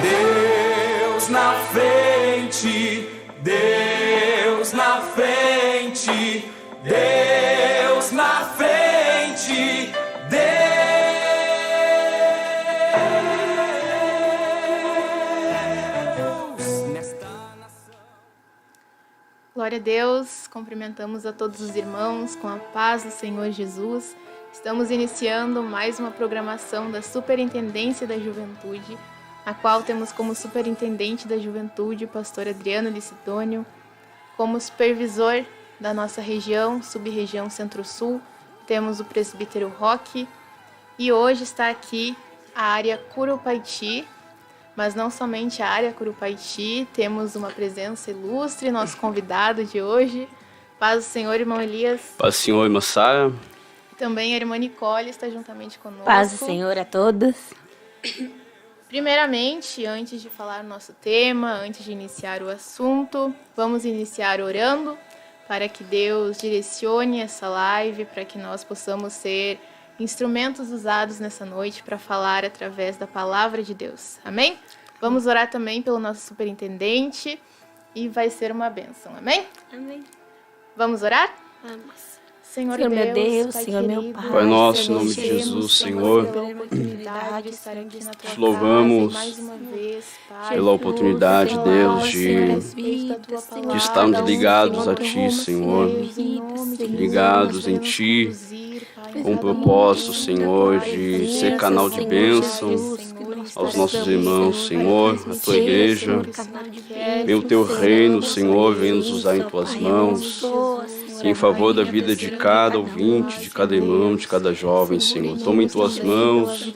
Deus na frente, Deus na frente, Deus na frente, Deus nesta nação. Glória a Deus, cumprimentamos a todos os irmãos com a paz do Senhor Jesus. Estamos iniciando mais uma programação da Superintendência da Juventude, a qual temos como superintendente da juventude o pastor Adriano Licitônio, como supervisor da nossa região, sub-região Centro-Sul, temos o presbítero Roque, e hoje está aqui a área Curupaiti, mas não somente a área Curupaiti, temos uma presença ilustre, nosso convidado de hoje, paz do Senhor, irmão Elias. Paz do Senhor, irmã Sara. Também a irmã Nicole está juntamente conosco. Paz do Senhor a todos. Primeiramente, antes de falar o nosso tema, antes de iniciar o assunto, vamos iniciar orando para que Deus direcione essa live, para que nós possamos ser instrumentos usados nessa noite para falar através da palavra de Deus. Amém? Vamos orar também pelo nosso superintendente e vai ser uma bênção. Amém? Amém. Vamos orar? Vamos. Senhor Senhor meu Deus, Pai Senhor meu querido, Pai, Pai nosso, em nós nome de agradecemos, Jesus, Senhor, Senhor, pela oportunidade de estar aqui na tua te louvamos casa, e mais uma vez, Pai, pela oportunidade, pela Deus, aula, de Senhor, a respeito da tua palavra, de estarmos ligados a Ti, Senhor, Deus, em nome de ligados Jesus, em nós Ti, podemos conduzir, Pai, com o cada propósito, momento, Senhor, Pai, de presença, ser canal de Senhor bênção Jesus, aos estar nossos aqui, irmãos, Senhor, para a Tua transmitir, igreja. Senhor, o que o Senhor quer, Vem o que Teu Senhor reino, possa Senhor, fazer. vem nos usar em Tuas mãos, em favor da vida de cada ouvinte, de cada irmão, de cada jovem, Senhor. Toma em Tuas mãos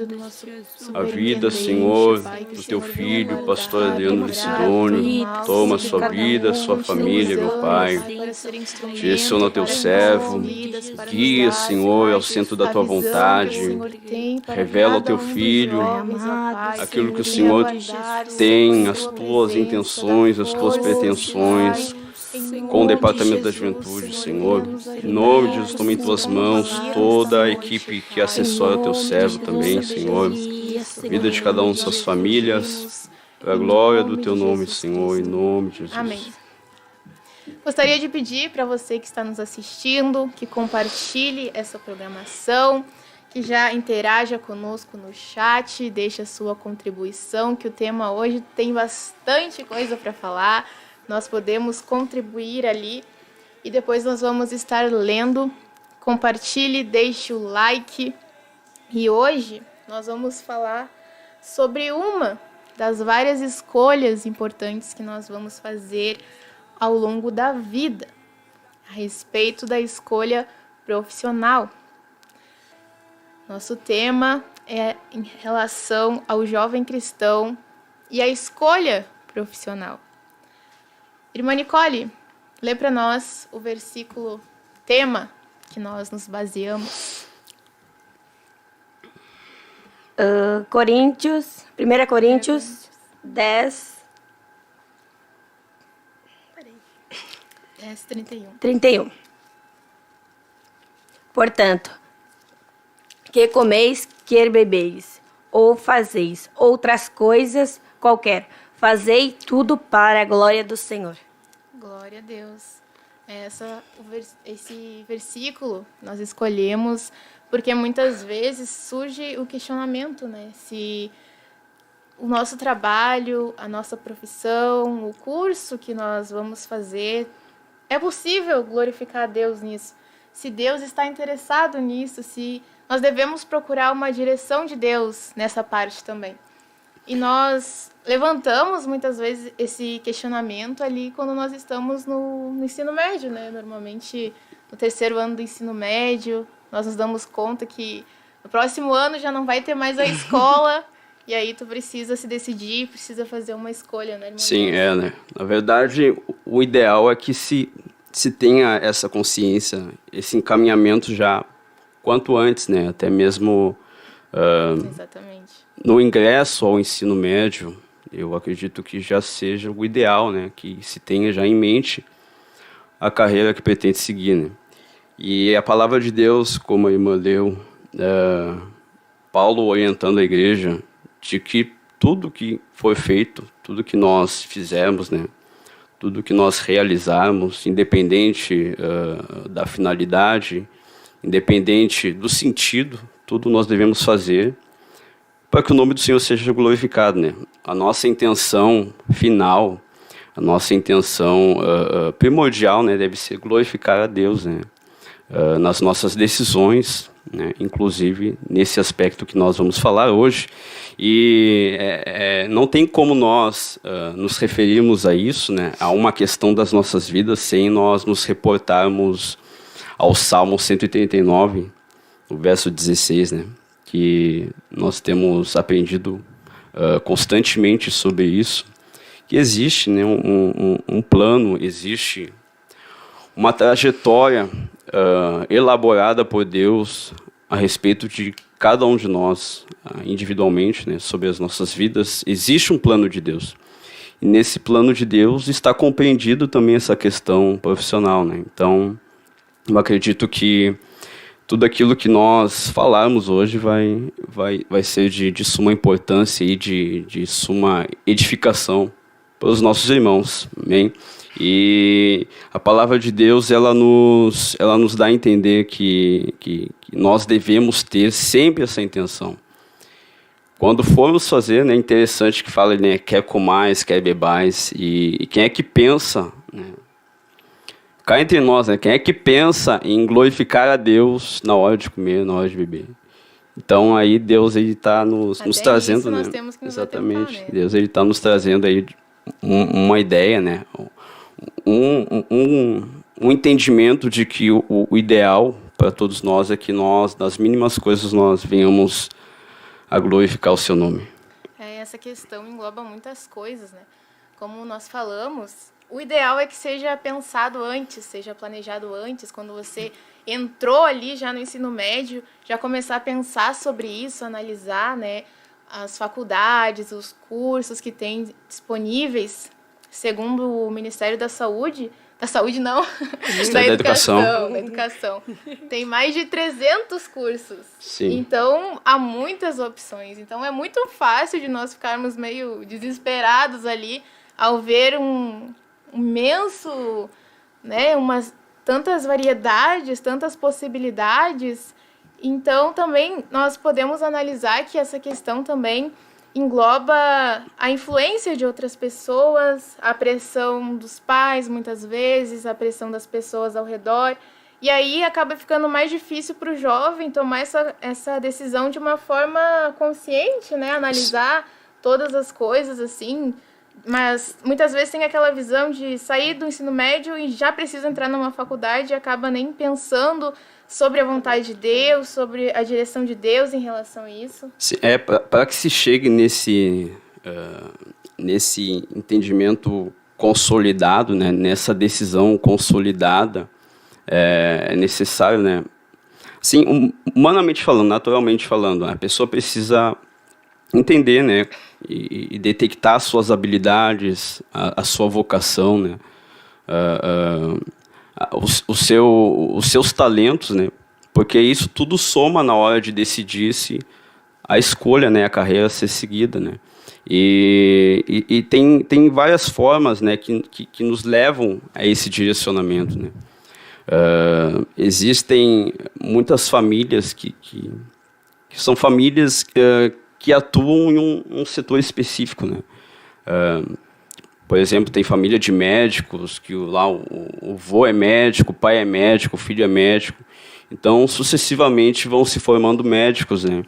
a vida, Senhor, do Teu filho, pastor Adriano Licitônio. Toma a sua vida, a sua família, meu Pai. Direciona o Teu servo. Guia, Senhor, ao centro da Tua vontade. Revela ao Teu filho aquilo que o Senhor tem, as Tuas intenções, as Tuas pretensões com o Departamento da Juventude, Senhor. Em nome de Jesus, toma em Tuas mãos toda a equipe que assessora Teu servo também, Senhor. A vida de cada um de suas famílias, para a glória do Teu nome, Senhor, em nome de Jesus. Amém. Gostaria de pedir para você que está nos assistindo, que compartilhe essa programação, que já interaja conosco no chat, deixe a sua contribuição, que o tema hoje tem bastante coisa para falar. Nós podemos contribuir ali e depois nós vamos estar lendo. Compartilhe, deixe o like. E hoje nós vamos falar sobre uma das várias escolhas importantes que nós vamos fazer ao longo da vida, a respeito da escolha profissional. Nosso tema é em relação ao jovem cristão e a escolha profissional. Irmã Nicole, lê para nós o versículo tema que nós nos baseamos. 1 Coríntios 10, 31. Portanto, que comeis, quer bebeis, ou fazeis outras coisas qualquer, fazei tudo para a glória do Senhor. Glória a Deus. Esse versículo nós escolhemos porque muitas vezes surge o questionamento, né? Se o nosso trabalho, a nossa profissão, o curso que nós vamos fazer, é possível glorificar a Deus nisso? Se Deus está interessado nisso, se nós devemos procurar uma direção de Deus nessa parte também. E nós levantamos muitas vezes esse questionamento ali quando nós estamos no ensino médio, né? Normalmente no terceiro ano do ensino médio, nós nos damos conta que no próximo ano já não vai ter mais a escola e aí tu precisa se decidir, precisa fazer uma escolha, né, irmão? Sim, né? Na verdade, o ideal é que se tenha essa consciência, esse encaminhamento já quanto antes, né? Até mesmo Exatamente. no ingresso ao ensino médio, eu acredito que já seja o ideal, né? Que se tenha já em mente a carreira que pretende seguir, né? E a palavra de Deus, como a irmã leu, Paulo orientando a igreja de que tudo que foi feito, tudo que nós fizermos, né? Tudo que nós realizarmos, independente da finalidade, independente do sentido, tudo nós devemos fazer para que o nome do Senhor seja glorificado, né? A nossa intenção final, a nossa intenção primordial, né, deve ser glorificar a Deus, né? Nas nossas decisões, né, inclusive nesse aspecto que nós vamos falar hoje. E não tem como nós nos referirmos a isso, né, a uma questão das nossas vidas, sem nós nos reportarmos ao Salmo 139, o verso 16, né, que nós temos aprendido constantemente sobre isso, que existe, né, um plano, existe uma trajetória elaborada por Deus a respeito de cada um de nós, individualmente, né, sobre as nossas vidas. Existe um plano de Deus. E nesse plano de Deus está compreendido também essa questão profissional, né? Então, eu acredito que tudo aquilo que nós falarmos hoje vai ser de suma importância e de suma edificação para os nossos irmãos. Amém? E a palavra de Deus, ela nos dá a entender que nós devemos ter sempre essa intenção. Quando formos fazer, né, é interessante que fala, né, quer comais, quer bebais, e quem é que pensa, né, cá entre nós, né, quem é que pensa em glorificar a Deus na hora de comer, na hora de beber? Então aí Deus está nos trazendo, isso né, nós temos que nos exatamente, atentar, né? Deus está nos trazendo aí uma ideia, né, um entendimento de que o ideal para todos nós é que nós, nas mínimas coisas, nós venhamos a glorificar o seu nome. Essa questão engloba muitas coisas, né? Como nós falamos, o ideal é que seja pensado antes, seja planejado antes, quando você entrou ali já no ensino médio, já começar a pensar sobre isso, analisar, né, as faculdades, os cursos que tem disponíveis, segundo o Ministério da Saúde não, da educação, tem mais de 300 cursos. Sim. Então, há muitas opções. Então, é muito fácil de nós ficarmos meio desesperados ali ao ver um imenso, né, tantas variedades, tantas possibilidades. Então, também nós podemos analisar que essa questão também engloba a influência de outras pessoas, a pressão dos pais, muitas vezes, a pressão das pessoas ao redor. E aí acaba ficando mais difícil para o jovem tomar essa decisão de uma forma consciente, né? Analisar todas as coisas, assim. Mas muitas vezes tem aquela visão de sair do ensino médio e já precisa entrar numa faculdade e acaba nem pensando sobre a vontade de Deus, sobre a direção de Deus em relação a isso. Para que se chegue nesse entendimento consolidado, né, nessa decisão consolidada, é necessário, né, assim, humanamente falando, naturalmente falando, a pessoa precisa entender, né, e detectar as suas habilidades, a sua vocação, né, os seus talentos, né, porque isso tudo soma na hora de decidir-se a escolha, né, a carreira a ser seguida, né, e tem várias formas, né, que nos levam a esse direcionamento, né. Existem muitas famílias que são famílias que atuam em um setor específico, né? Por exemplo, tem família de médicos, que lá o avô é médico, o pai é médico, o filho é médico. Então, sucessivamente, vão se formando médicos, né?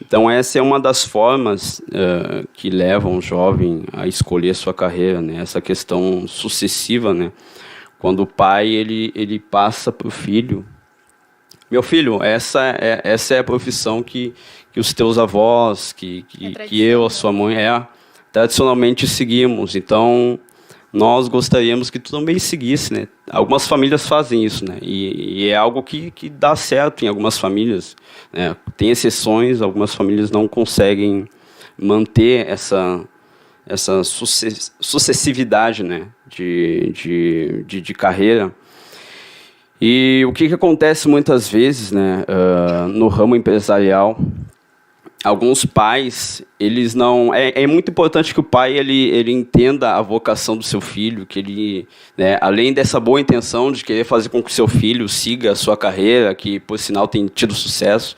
Então, essa é uma das formas que levam o jovem a escolher sua carreira, né? Essa questão sucessiva, né? Quando o pai ele passa para o filho. Meu filho, essa é a profissão que os teus avós, que eu, a sua mãe, tradicionalmente seguimos. Então, nós gostaríamos que tu também seguisse, né? Algumas famílias fazem isso, né? E é algo que dá certo em algumas famílias, né? Tem exceções, algumas famílias não conseguem manter essa sucessividade, né? de carreira. E o que acontece muitas vezes, né, no ramo empresarial, alguns pais, eles não... É muito importante que o pai ele entenda a vocação do seu filho, que ele, né, além dessa boa intenção de querer fazer com que o seu filho siga a sua carreira, que, por sinal, tem tido sucesso,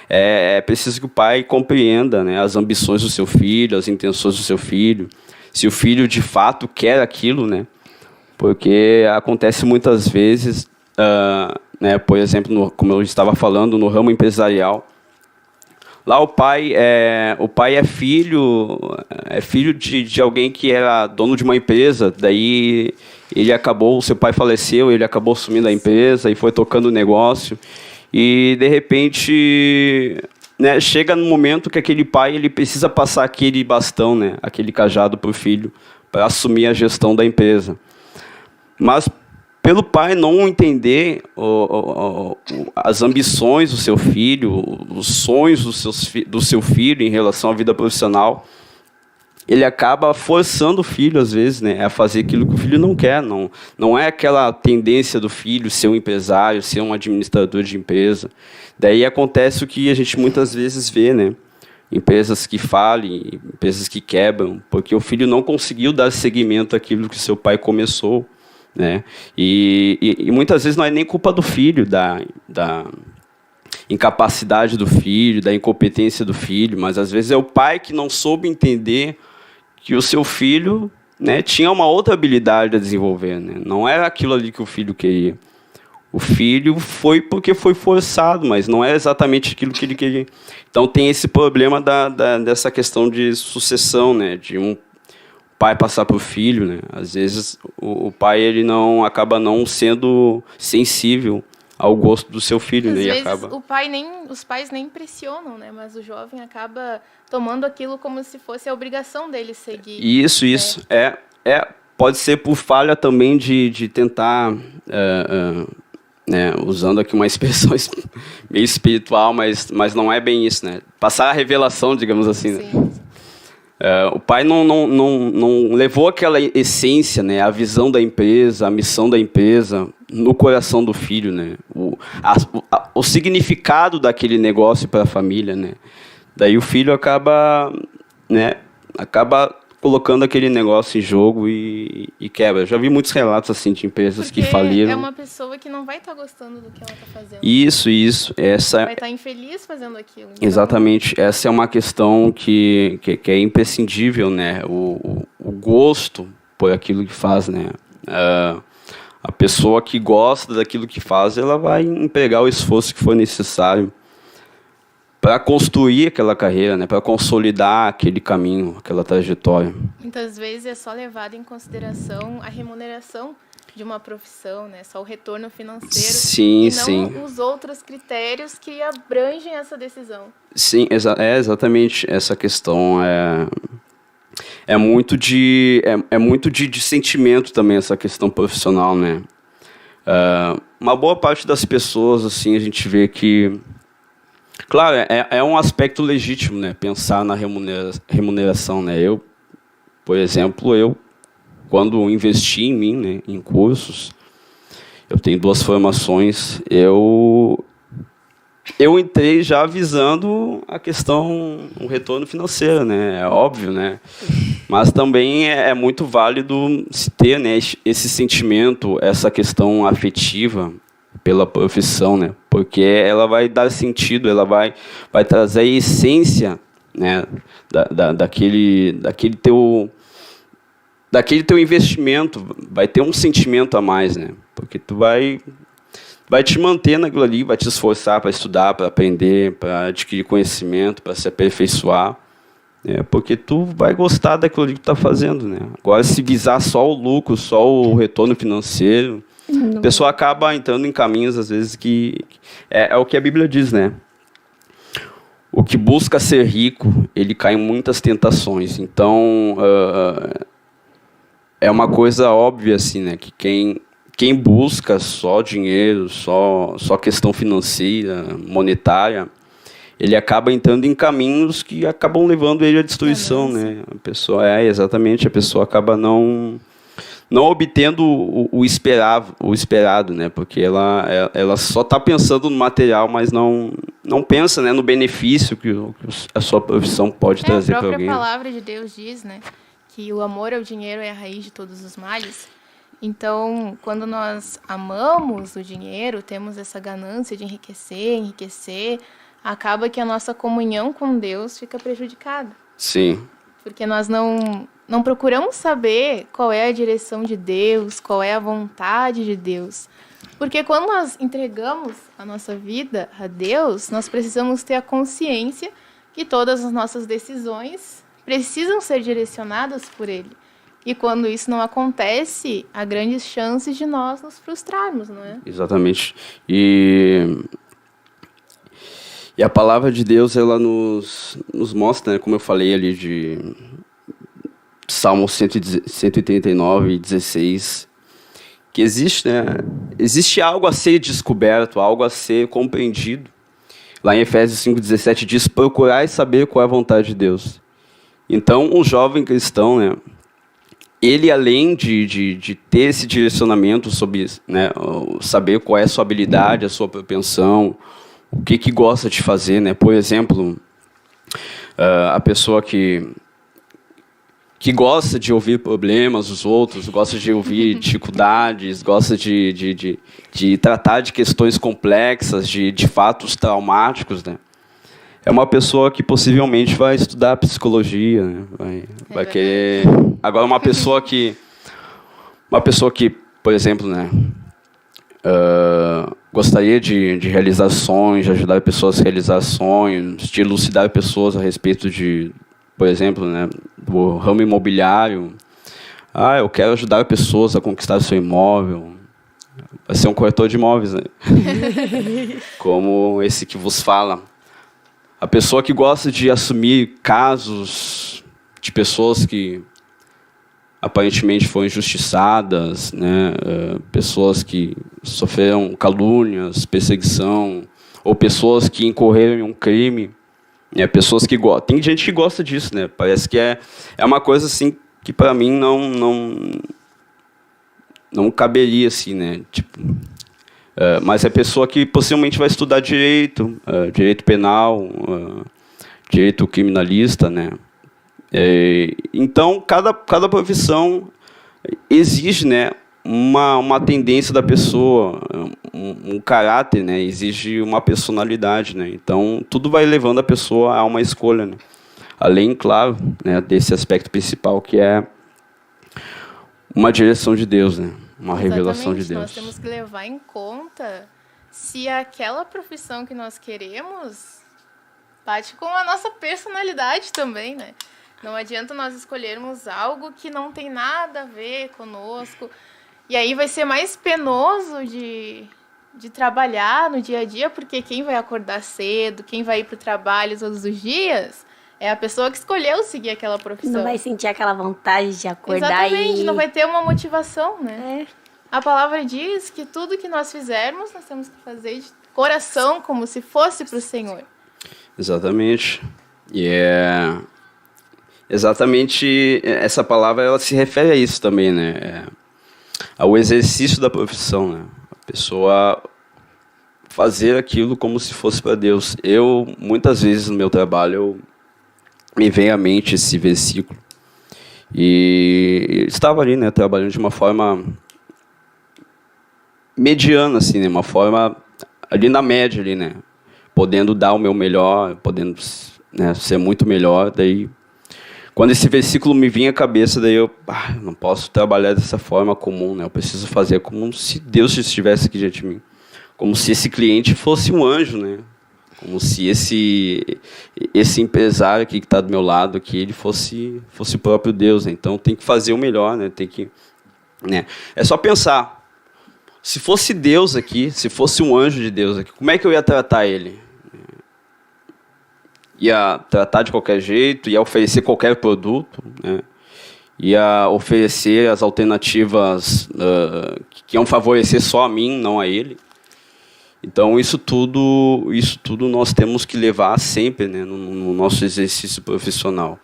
é preciso que o pai compreenda, né, as ambições do seu filho, as intenções do seu filho, se o filho, de fato, quer aquilo, né, porque acontece muitas vezes, né, por exemplo, como eu estava falando, no ramo empresarial, lá o pai é filho de alguém que era dono de uma empresa, daí o seu pai faleceu, ele acabou assumindo a empresa e foi tocando o negócio, e de repente, né, chega no momento que aquele pai ele precisa passar aquele bastão, né, aquele cajado para o filho, para assumir a gestão da empresa. Mas pelo pai não entender as ambições do seu filho, os sonhos do seu filho em relação à vida profissional, ele acaba forçando o filho, às vezes, né, a fazer aquilo que o filho não quer. Não é aquela tendência do filho ser um empresário, ser um administrador de empresa. Daí acontece o que a gente muitas vezes vê, né? Empresas que falem, empresas que quebram, porque o filho não conseguiu dar seguimento àquilo que seu pai começou, né? E muitas vezes não é nem culpa do filho, da incapacidade do filho, da incompetência do filho, mas às vezes é o pai que não soube entender que o seu filho, né, tinha uma outra habilidade a desenvolver, né? Não era aquilo ali que o filho queria. O filho foi porque foi forçado, mas não é exatamente aquilo que ele queria. Então tem esse problema dessa questão de sucessão, né, de um pai passar para o filho, né? Às vezes o pai ele acaba não sendo sensível ao gosto do seu filho, às né? vezes, E acaba... os pais nem pressionam, né? Mas o jovem acaba tomando aquilo como se fosse a obrigação dele seguir. Isso. Pode ser por falha também de tentar, né, usando aqui uma expressão meio espiritual, mas não é bem isso, né? Passar a revelação, digamos assim, Sim. né? O pai não levou aquela essência, né, a visão da empresa, a missão da empresa no coração do filho, né, o significado daquele negócio para a família, né. Daí o filho acaba colocando aquele negócio em jogo e quebra. Eu já vi muitos relatos assim de empresas que faliram. É uma pessoa que não vai estar gostando do que ela está fazendo. Isso. Vai estar infeliz fazendo aquilo. Então... Exatamente. Essa é uma questão que é imprescindível, né? O gosto por aquilo que faz, né? A pessoa que gosta daquilo que faz, ela vai empregar o esforço que for necessário para construir aquela carreira, né, para consolidar aquele caminho, aquela trajetória. Muitas vezes é só levado em consideração a remuneração de uma profissão, né, só o retorno financeiro, sim, e não os outros critérios que abrangem essa decisão. Sim, exatamente essa questão. É muito de sentimento também essa questão profissional, né? Uma boa parte das pessoas, assim, a gente vê que, claro, é um aspecto legítimo, né, pensar na remuneração, né? Por exemplo, quando investi em mim, né, em cursos, eu tenho 2 formações, eu entrei já visando a questão, o retorno financeiro, né? É óbvio, né? Mas também é muito válido se ter, né, esse sentimento, essa questão afetiva pela profissão, né? Porque ela vai dar sentido, ela vai trazer a essência, né, daquele teu investimento, vai ter um sentimento a mais, né? Porque tu vai te manter naquilo ali, vai te esforçar para estudar, para aprender, para adquirir conhecimento, para se aperfeiçoar, né? Porque tu vai gostar daquilo ali que tu está fazendo, né? Agora, se visar só o lucro, só o retorno financeiro, a pessoa acaba entrando em caminhos, às vezes, que é o que a Bíblia diz, né? O que busca ser rico, ele cai em muitas tentações. Então, é uma coisa óbvia, assim, né? Que quem busca só dinheiro, só questão financeira, monetária, ele acaba entrando em caminhos que acabam levando ele à destruição, né? A pessoa acaba não não obtendo o esperado, né? Porque ela só está pensando no material, mas não pensa, né, no benefício que a sua profissão pode trazer para alguém. A própria palavra de Deus diz, né, que o amor ao dinheiro é a raiz de todos os males. Então, quando nós amamos o dinheiro, temos essa ganância de enriquecer, acaba que a nossa comunhão com Deus fica prejudicada. Sim. Porque nós não procuramos saber qual é a direção de Deus, qual é a vontade de Deus. Porque quando nós entregamos a nossa vida a Deus, nós precisamos ter a consciência que todas as nossas decisões precisam ser direcionadas por Ele. E quando isso não acontece, há grandes chances de nós nos frustrarmos, não é? Exatamente. E a palavra de Deus, ela nos mostra, né, como eu falei ali de Salmo 139, 16, que existe algo a ser descoberto, algo a ser compreendido. Lá em Efésios 5,17 diz: procurai saber qual é a vontade de Deus. Então, um jovem cristão, né, ele, além de ter esse direcionamento sobre, né, saber qual é a sua habilidade, a sua propensão, o que gosta de fazer, né? Por exemplo, a pessoa que gosta de ouvir problemas dos outros, gosta de ouvir dificuldades, gosta de tratar de questões complexas, de fatos traumáticos, né? É uma pessoa que possivelmente vai estudar psicologia, né? Vai querer... Agora, uma pessoa que, por exemplo, né, gostaria de realizar sonhos, de ajudar pessoas a realizar sonhos, de elucidar pessoas a respeito de, por exemplo, né, do ramo imobiliário. Eu quero ajudar pessoas a conquistar seu imóvel. Vai ser um corretor de imóveis, né? Como esse que vos fala. A pessoa que gosta de assumir casos de pessoas que aparentemente foram injustiçadas, né? Pessoas que sofreram calúnias, perseguição, ou pessoas que incorreram em um crime, né? Pessoas que gostam. Tem gente que gosta disso, né? Parece que é uma coisa assim que para mim não caberia assim, né? Tipo, mas é pessoa que possivelmente vai estudar direito, direito penal, direito criminalista, né? Então, cada profissão exige, né, uma tendência da pessoa, um caráter, né, exige uma personalidade, né? Então, tudo vai levando a pessoa a uma escolha, né? Além, claro, né, desse aspecto principal, que é uma direção de Deus, né? Uma revelação de Deus. Nós temos que levar em conta se aquela profissão que nós queremos bate com a nossa personalidade também, né? Não adianta nós escolhermos algo que não tem nada a ver conosco. E aí vai ser mais penoso de trabalhar no dia a dia, porque quem vai acordar cedo, quem vai ir para o trabalho todos os dias, é a pessoa que escolheu seguir aquela profissão. Não vai sentir aquela vontade de acordar. Exatamente, não vai ter uma motivação, né? A palavra diz que tudo que nós fizermos, nós temos que fazer de coração, como se fosse para o Senhor. Exatamente. E exatamente essa palavra, ela se refere a isso também, né? Ao exercício da profissão, né? A pessoa fazer aquilo como se fosse para Deus. Muitas vezes no meu trabalho, me vem à mente esse versículo. E eu estava ali, né, trabalhando de uma forma mediana, assim, né, uma forma ali na média, ali, né, podendo dar o meu melhor, podendo, né, ser muito melhor. Daí, quando esse versículo me vinha à cabeça, daí eu não posso trabalhar dessa forma comum, né, eu preciso fazer como se Deus estivesse aqui diante de mim, como se esse cliente fosse um anjo, né, como se esse empresário aqui que está do meu lado aqui, ele fosse o próprio Deus, né? Então tem que fazer o melhor, né? Tem que, né? É só pensar, se fosse Deus aqui, se fosse um anjo de Deus aqui, como é que eu ia tratar ele? Ia tratar de qualquer jeito, ia oferecer qualquer produto, né? Ia oferecer as alternativas que iam favorecer só a mim, não a ele. Então, isso tudo nós temos que levar sempre, né, no nosso exercício profissional.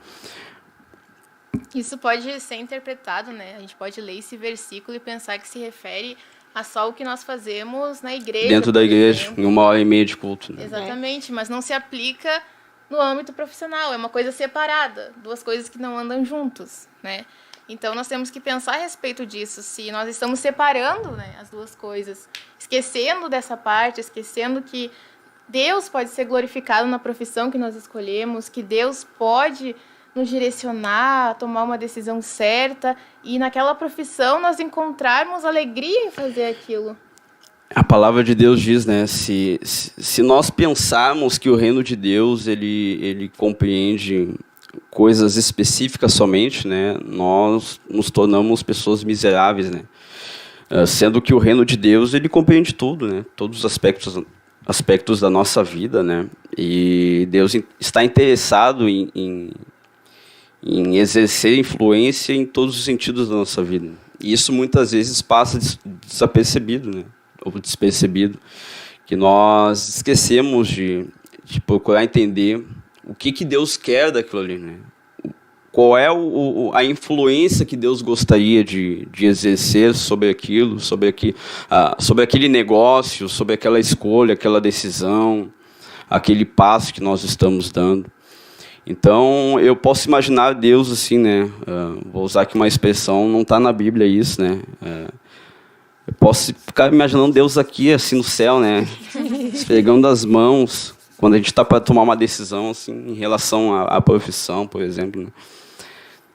Isso pode ser interpretado, né? A gente pode ler esse versículo e pensar que se refere a só o que nós fazemos na igreja. Dentro da por igreja, exemplo. em 1h30 de culto. Né? Exatamente, mas não se aplica no âmbito profissional. É uma coisa separada, duas coisas que não andam juntos, né? Então, nós temos que pensar a respeito disso, se nós estamos separando, né, as duas coisas, esquecendo dessa parte, esquecendo que Deus pode ser glorificado na profissão que nós escolhemos, que Deus pode nos direcionar a tomar uma decisão certa e naquela profissão nós encontrarmos alegria em fazer aquilo. A palavra de Deus diz, né, se nós pensarmos que o reino de Deus ele compreende coisas específicas somente, né, nós nos tornamos pessoas miseráveis, né, sendo que o reino de Deus ele compreende tudo, né, todos os aspectos da nossa vida, né, e Deus está interessado em exercer influência em todos os sentidos da nossa vida. E isso muitas vezes passa desapercebido, né, ou despercebido, que nós esquecemos de procurar entender o que Deus quer daquilo ali, né? Qual é a influência que Deus gostaria de exercer sobre aquilo, sobre aquele negócio, sobre aquela escolha, aquela decisão, aquele passo que nós estamos dando. Então, eu posso imaginar Deus assim, né? Vou usar aqui uma expressão, não está na Bíblia isso, né? Eu posso ficar imaginando Deus aqui, assim, no céu, né? Esfregando as mãos, quando a gente está para tomar uma decisão, assim, em relação à profissão, por exemplo, né?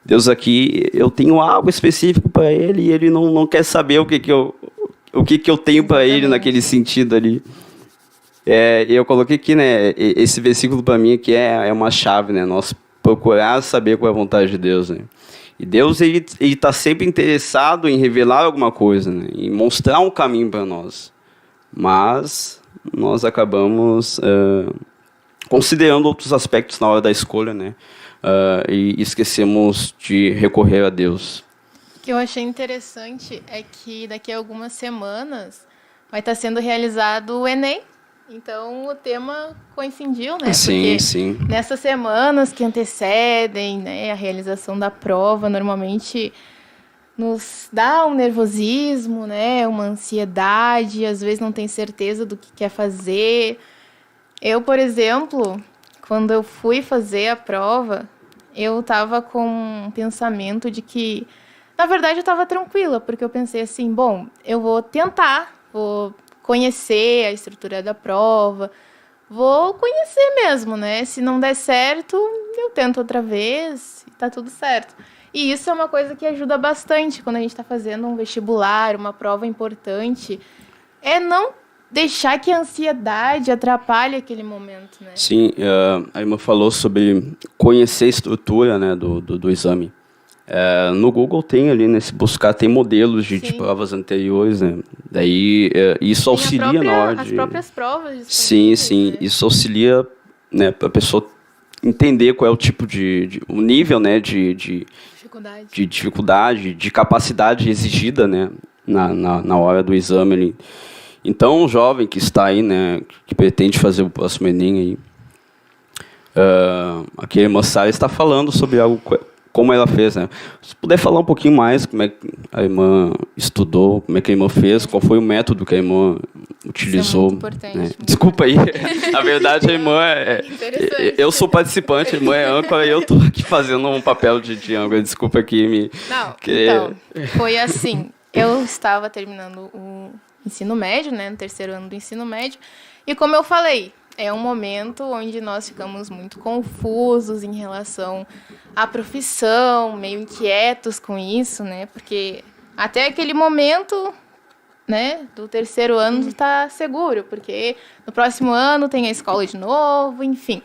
Deus aqui, eu tenho algo específico para Ele e Ele não quer saber o que eu tenho para Ele naquele sentido ali. Eu coloquei aqui, né, esse versículo para mim aqui é uma chave, né? Nós procurar saber qual é a vontade de Deus, né? E Deus ele está sempre interessado em revelar alguma coisa, né? Em mostrar um caminho para nós. Mas nós acabamos considerando outros aspectos na hora da escolha, né? E esquecemos de recorrer a Deus. O que eu achei interessante é que daqui a algumas semanas vai estar sendo realizado o Enem. Então, o tema coincidiu, né? Sim, porque sim. nessas semanas que antecedem, né, a realização da prova, normalmente nos dá um nervosismo, né, uma ansiedade, às vezes não tem certeza do que quer fazer. Eu, por exemplo, quando eu fui fazer a prova, eu estava com um pensamento de que, na verdade, eu estava tranquila, porque eu pensei assim, bom, eu vou tentar, vou conhecer a estrutura da prova, vou conhecer mesmo, né? Se não der certo, eu tento outra vez e tá tudo certo. E isso é uma coisa que ajuda bastante quando a gente está fazendo um vestibular, uma prova importante, é não deixar que a ansiedade atrapalhe aquele momento, né? Sim, a irmã falou sobre conhecer a estrutura, né, do exame. No Google tem ali, né, se buscar, tem modelos de provas anteriores, né? Daí isso auxilia na hora de... As próprias provas. Sim, né? isso auxilia, né, para a pessoa entender qual é o tipo o nível, né, de dificuldade, de capacidade exigida, né, na hora do exame ali. Então, o jovem que está aí, né, que pretende fazer o próximo Enem aí, aqui a irmã Sara está falando sobre algo, como ela fez, né? Se puder falar um pouquinho mais, como é que a irmã estudou, como é que a irmã fez, qual foi o método que a irmã utilizou. Isso é muito importante. Né? Desculpa aí, na verdade a irmã eu sou participante, a irmã é âncora e eu estou aqui fazendo um papel de âncora, desculpa aqui Então, foi assim, eu estava terminando o ensino médio, né, no terceiro ano do ensino médio, e como eu falei, é um momento onde nós ficamos muito confusos em relação à profissão, meio inquietos com isso, né? Porque até aquele momento, né, do terceiro ano está seguro, porque no próximo ano tem a escola de novo, enfim.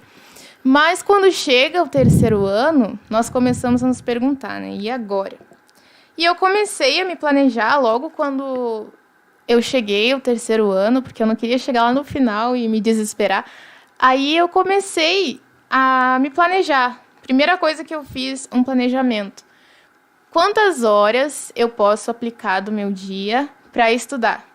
Mas quando chega o terceiro ano, nós começamos a nos perguntar, né? E agora? E eu comecei a me planejar logo quando eu cheguei ao terceiro ano, porque eu não queria chegar lá no final e me desesperar. Aí eu comecei a me planejar. Primeira coisa que eu fiz, um planejamento. Quantas horas eu posso aplicar do meu dia para estudar?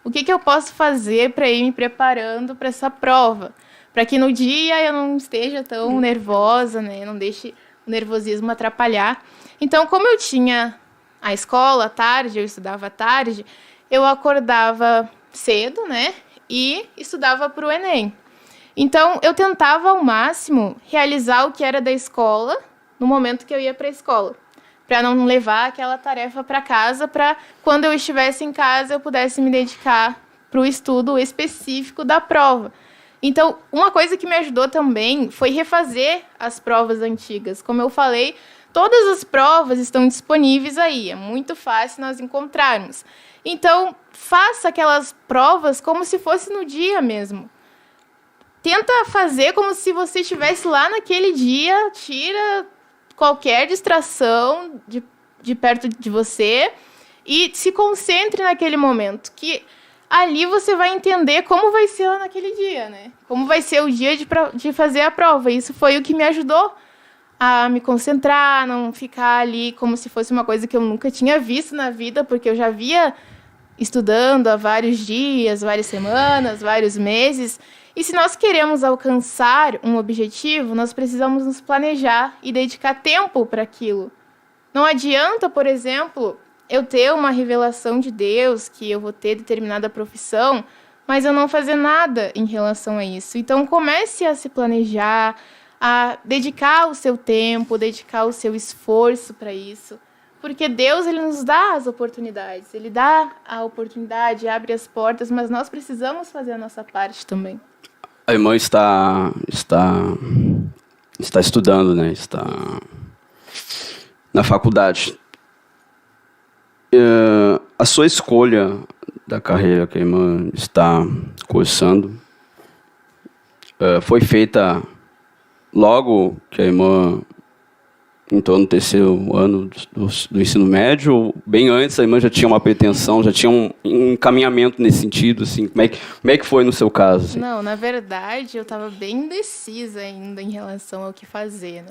O que eu posso fazer para ir me preparando para essa prova? Para que no dia eu não esteja tão nervosa, né? Não deixe nervosismo atrapalhar. Então, como eu tinha a escola à tarde, eu estudava à tarde, eu acordava cedo, né? E estudava para o Enem. Então, eu tentava ao máximo realizar o que era da escola no momento que eu ia para a escola, para não levar aquela tarefa para casa, para quando eu estivesse em casa eu pudesse me dedicar para o estudo específico da prova. Então, uma coisa que me ajudou também foi refazer as provas antigas. Como eu falei, todas as provas estão disponíveis aí, é muito fácil nós encontrarmos. Então, faça aquelas provas como se fosse no dia mesmo. Tenta fazer como se você estivesse lá naquele dia, tira qualquer distração de perto de você e se concentre naquele momento, que ali você vai entender como vai ser lá naquele dia, né? Como vai ser o dia de fazer a prova. Isso foi o que me ajudou a me concentrar, não ficar ali como se fosse uma coisa que eu nunca tinha visto na vida, porque eu já via estudando há vários dias, várias semanas, vários meses. E se nós queremos alcançar um objetivo, nós precisamos nos planejar e dedicar tempo para aquilo. Não adianta, por exemplo, eu ter uma revelação de Deus, que eu vou ter determinada profissão, mas eu não fazer nada em relação a isso. Então, comece a se planejar, a dedicar o seu tempo, dedicar o seu esforço para isso. Porque Deus, ele nos dá as oportunidades. Ele dá a oportunidade, abre as portas, mas nós precisamos fazer a nossa parte também. A irmã está estudando, né? Está na faculdade. A sua escolha da carreira que a irmã está cursando foi feita logo que a irmã entrou no terceiro ano do ensino médio, ou bem antes a irmã já tinha uma pretensão, já tinha um encaminhamento nesse sentido, assim, como é que foi no seu caso? Assim? Não, na verdade, eu estava bem indecisa ainda em relação ao que fazer, né?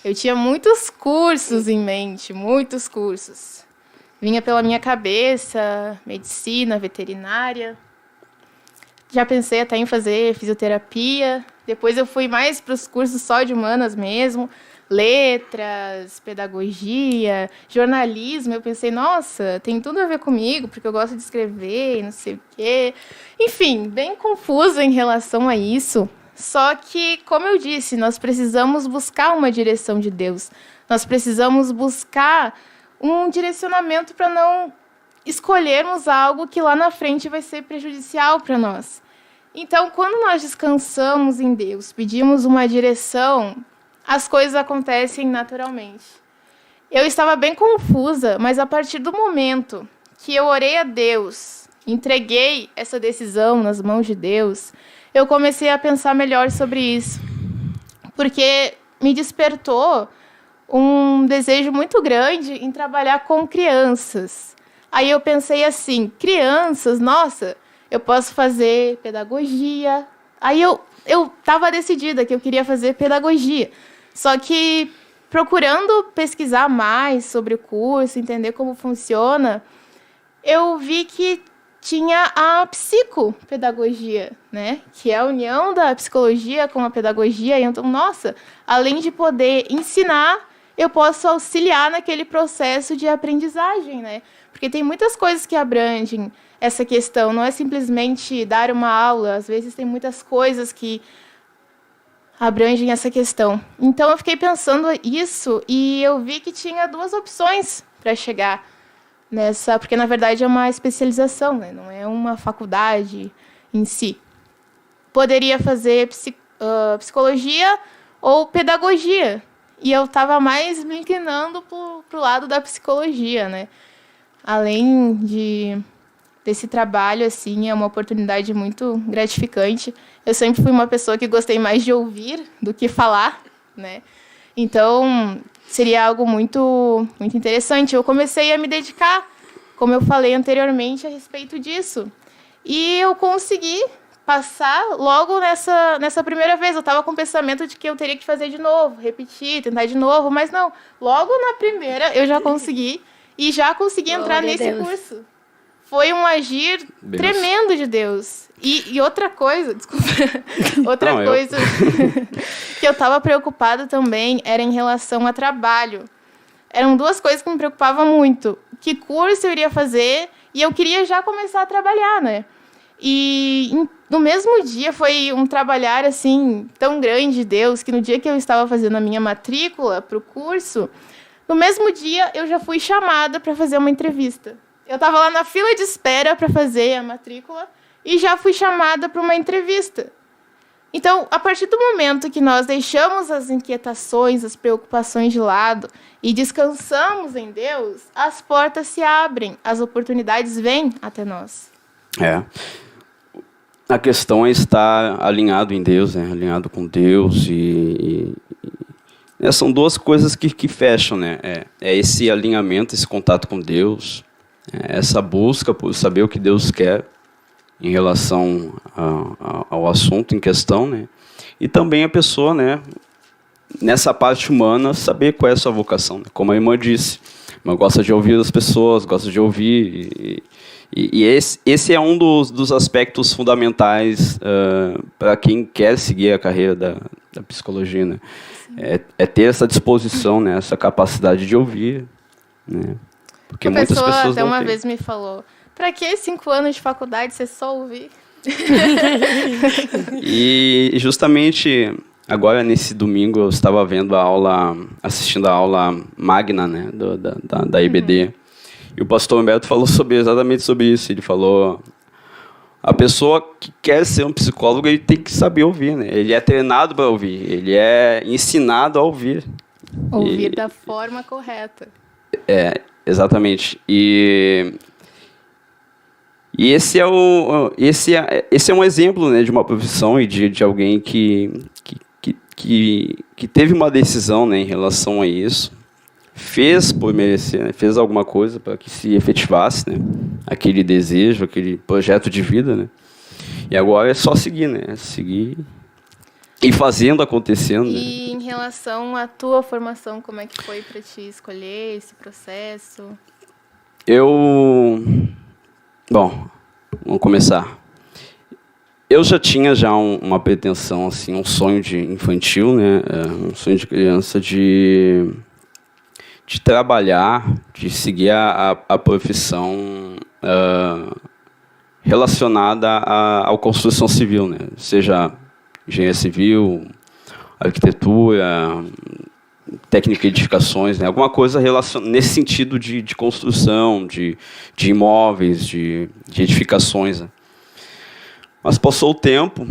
Eu tinha muitos cursos em mente, muitos cursos. Vinha pela minha cabeça, medicina, veterinária. Já pensei até em fazer fisioterapia. Depois eu fui mais para os cursos só de humanas mesmo. Letras, pedagogia, jornalismo. Eu pensei, nossa, tem tudo a ver comigo, porque eu gosto de escrever e não sei o quê. Enfim, bem confusa em relação a isso. Só que, como eu disse, nós precisamos buscar uma direção de Deus. Nós precisamos buscar um direcionamento para não escolhermos algo que lá na frente vai ser prejudicial para nós. Então, quando nós descansamos em Deus, pedimos uma direção, as coisas acontecem naturalmente. Eu estava bem confusa, mas a partir do momento que eu orei a Deus, entreguei essa decisão nas mãos de Deus, eu comecei a pensar melhor sobre isso. Porque me despertou um desejo muito grande em trabalhar com crianças. Aí eu pensei assim, crianças, nossa, eu posso fazer pedagogia. Aí eu estava decidida que eu queria fazer pedagogia. Só que, procurando pesquisar mais sobre o curso, entender como funciona, eu vi que tinha a psicopedagogia, né? Que é a união da psicologia com a pedagogia. Então, nossa, além de poder ensinar, eu posso auxiliar naquele processo de aprendizagem, né? Porque tem muitas coisas que abrangem essa questão. Não é simplesmente dar uma aula. Às vezes tem muitas coisas que abrangem essa questão. Então, eu fiquei pensando isso e eu vi que tinha duas opções para chegar nessa... Porque, na verdade, é uma especialização, né? Não é uma faculdade em si. Poderia fazer psicologia ou pedagogia. E eu estava mais me inclinando para o lado da psicologia, né? Além desse trabalho, assim, é uma oportunidade muito gratificante. Eu sempre fui uma pessoa que gostei mais de ouvir do que falar, né? Então, seria algo muito, muito interessante. Eu comecei a me dedicar, como eu falei anteriormente, a respeito disso. E eu consegui passar logo nessa primeira vez. Eu estava com o pensamento de que eu teria que fazer de novo, repetir, tentar de novo, mas não. Logo na primeira, eu já consegui e já consegui entrar nesse curso. foi um agir tremendo de Deus. E outra coisa, desculpa, coisa que eu estava preocupada também era em relação a trabalho. Eram duas coisas que me preocupavam muito. Que curso eu iria fazer e eu queria já começar a trabalhar, né? E no mesmo dia foi um trabalhar assim tão grande de Deus que no dia que eu estava fazendo a minha matrícula para o curso, no mesmo dia eu já fui chamada para fazer uma entrevista. Eu estava lá na fila de espera para fazer a matrícula e já fui chamada para uma entrevista. Então, a partir do momento que nós deixamos as inquietações, as preocupações de lado e descansamos em Deus, as portas se abrem, as oportunidades vêm até nós. A questão é estar alinhado em Deus, né? Alinhado com Deus são duas coisas que fecham, né? É esse alinhamento, esse contato com Deus, essa busca por saber o que Deus quer em relação ao assunto em questão, né? E também a pessoa, né, nessa parte humana, saber qual é a sua vocação, né? Como a irmã disse, a irmã gosta de ouvir as pessoas, gosta de ouvir, e esse é um dos aspectos fundamentais para quem quer seguir a carreira da psicologia, né? É ter essa disposição, né, essa capacidade de ouvir, né? Porque muitas pessoas até não uma têm. vez me falou: para que 5 anos de faculdade você só ouvir? E justamente agora nesse domingo eu estava assistindo a aula magna, né, da IBD. E o pastor Humberto falou exatamente sobre isso. Ele falou: a pessoa que quer ser um psicólogo, ele tem que saber ouvir, né? Ele é treinado para ouvir, ele é ensinado a ouvir. Ouvir da forma correta. Exatamente. E esse é um exemplo, né, de uma profissão e de alguém que teve uma decisão, né, em relação a isso, fez por merecer, né, fez alguma coisa para que se efetivasse, né, aquele desejo, aquele projeto de vida, né, e agora é só seguir, né, seguir e fazendo acontecendo. E em relação à tua formação, como é que foi para ti escolher esse processo? Bom, vamos começar. Eu já tinha uma pretensão, assim, um sonho de infantil, né, um sonho de criança de trabalhar, de seguir a profissão relacionada à construção civil, né, seja engenharia civil, arquitetura, técnica de edificações, né? Alguma coisa nesse sentido de construção, de imóveis, de edificações. Né? Mas passou o tempo,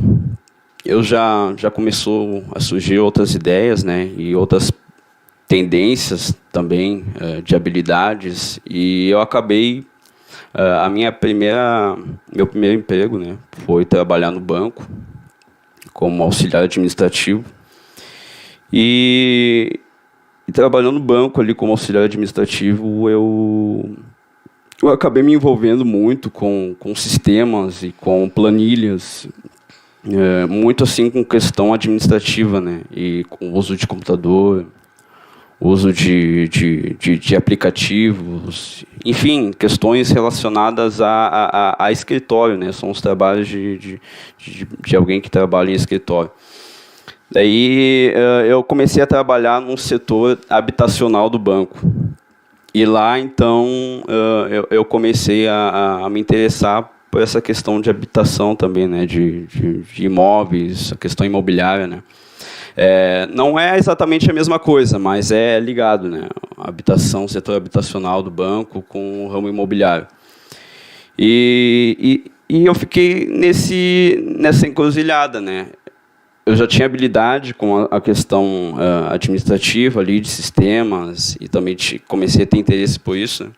eu já começou a surgir outras ideias, né? E outras tendências também de habilidades, e eu acabei meu primeiro emprego, né, foi trabalhar no banco como auxiliar administrativo. E trabalhando no banco ali como auxiliar administrativo, eu acabei me envolvendo muito com sistemas e com planilhas, muito assim com questão administrativa, né? E com o uso de computador, uso de aplicativos, enfim, questões relacionadas a escritório, né? São os trabalhos de alguém que trabalha em escritório. Daí eu comecei a trabalhar no setor habitacional do banco. E lá, então, eu comecei a me interessar por essa questão de habitação também, né? De imóveis, a questão imobiliária, né? Não é exatamente a mesma coisa, mas é ligado, né? A habitação, o setor habitacional do banco com o ramo imobiliário. E eu fiquei nessa encruzilhada, né? Eu já tinha habilidade com a questão administrativa ali de sistemas e também comecei a ter interesse por isso. Né?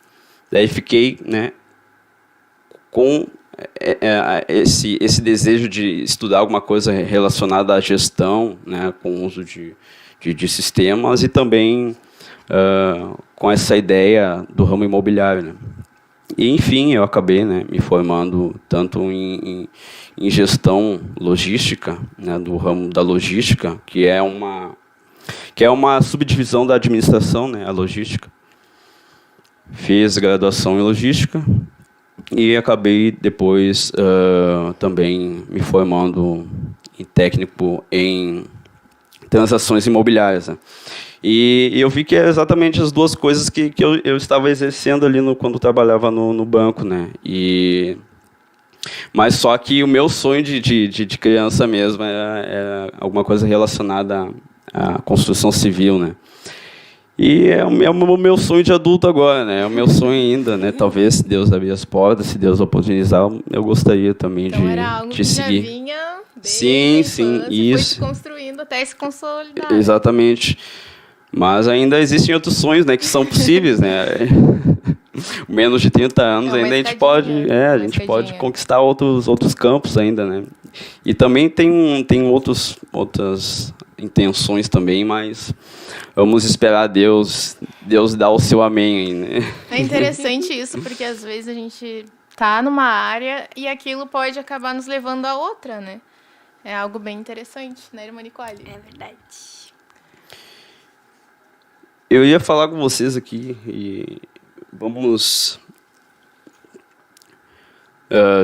Daí fiquei, né, com esse desejo de estudar alguma coisa relacionada à gestão, né, com o uso de sistemas, e também com essa ideia do ramo imobiliário. Né? E, enfim, eu acabei, né, me formando tanto em gestão logística, né, do ramo da logística, que é uma subdivisão da administração, né, a logística. Fiz graduação em logística e acabei depois também me formando em técnico em transações imobiliárias, né? E eu vi que é exatamente as duas coisas que eu estava exercendo ali quando trabalhava no banco, né? Mas só que o meu sonho de criança mesmo era alguma coisa relacionada à construção civil, né? E é o meu sonho de adulto agora, né? É o meu sonho ainda, né? Talvez, se Deus abrir as portas, se Deus oportunizar, eu gostaria também então, era algo de que seguir. Já vinha Sim, sim, isso. Foi se construindo até se consolidar. Exatamente. Mas ainda existem outros sonhos, né, que são possíveis, né? Menos de 30 anos ainda a gente pode conquistar outros campos ainda, né? E também tem outras intenções também, mas vamos esperar Deus dar o seu amém aí, né? É interessante isso, porque às vezes a gente tá numa área e aquilo pode acabar nos levando a outra, né? É algo bem interessante, né, irmã Nicole? É verdade. Eu ia falar com vocês aqui e vamos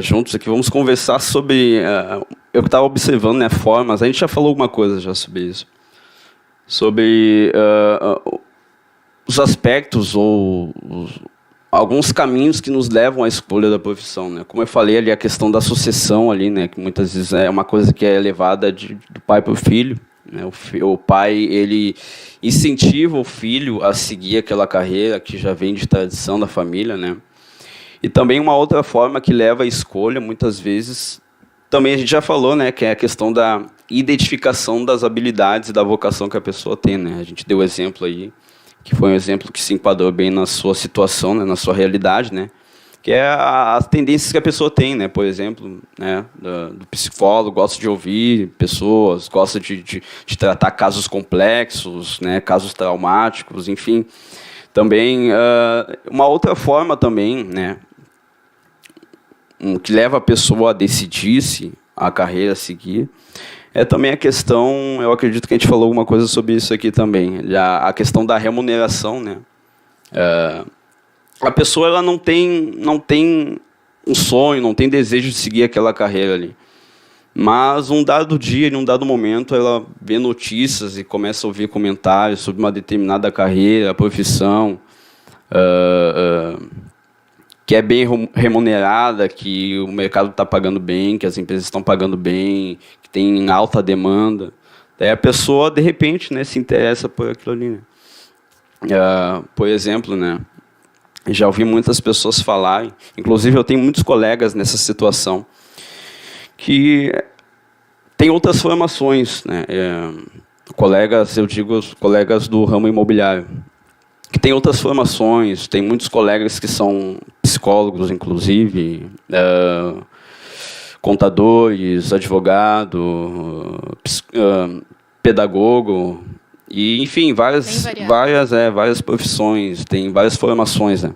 juntos aqui, vamos conversar sobre... eu estava observando, né, formas, a gente já falou alguma coisa já sobre isso, sobre os aspectos ou alguns caminhos que nos levam à escolha da profissão, né? Como eu falei ali, a questão da sucessão ali, né, que muitas vezes é uma coisa que é levada do pai para o filho, né? O pai, ele incentiva o filho a seguir aquela carreira que já vem de tradição da família, né? E também uma outra forma que leva à escolha, muitas vezes, também a gente já falou, né, que é a questão da identificação das habilidades e da vocação que a pessoa tem, né? A gente deu exemplo aí, que foi um exemplo que se enquadrou bem na sua situação, né, na sua realidade, né? Que é as tendências que a pessoa tem, né? Por exemplo, né, do psicólogo, gosta de ouvir pessoas, gosta de tratar casos complexos, né, casos traumáticos, enfim. Também, uma outra forma também, né, que leva a pessoa a decidir-se a carreira a seguir, é também a questão, eu acredito que a gente falou alguma coisa sobre isso aqui também, a questão da remuneração, né? A pessoa ela não tem um sonho, não tem desejo de seguir aquela carreira ali. Mas um dado dia, em um dado momento, ela vê notícias e começa a ouvir comentários sobre uma determinada carreira, profissão, que é bem remunerada, que o mercado está pagando bem, que as empresas estão pagando bem, que tem alta demanda. Daí a pessoa, de repente, né, se interessa por aquilo ali, né? Por exemplo, né, já ouvi muitas pessoas falarem, inclusive eu tenho muitos colegas nessa situação, que tem outras formações, né? Colegas, eu digo os colegas do ramo imobiliário, que tem outras formações, tem muitos colegas que são psicólogos, inclusive, contadores, advogado, pedagogo, e, enfim, várias profissões, tem várias formações, né?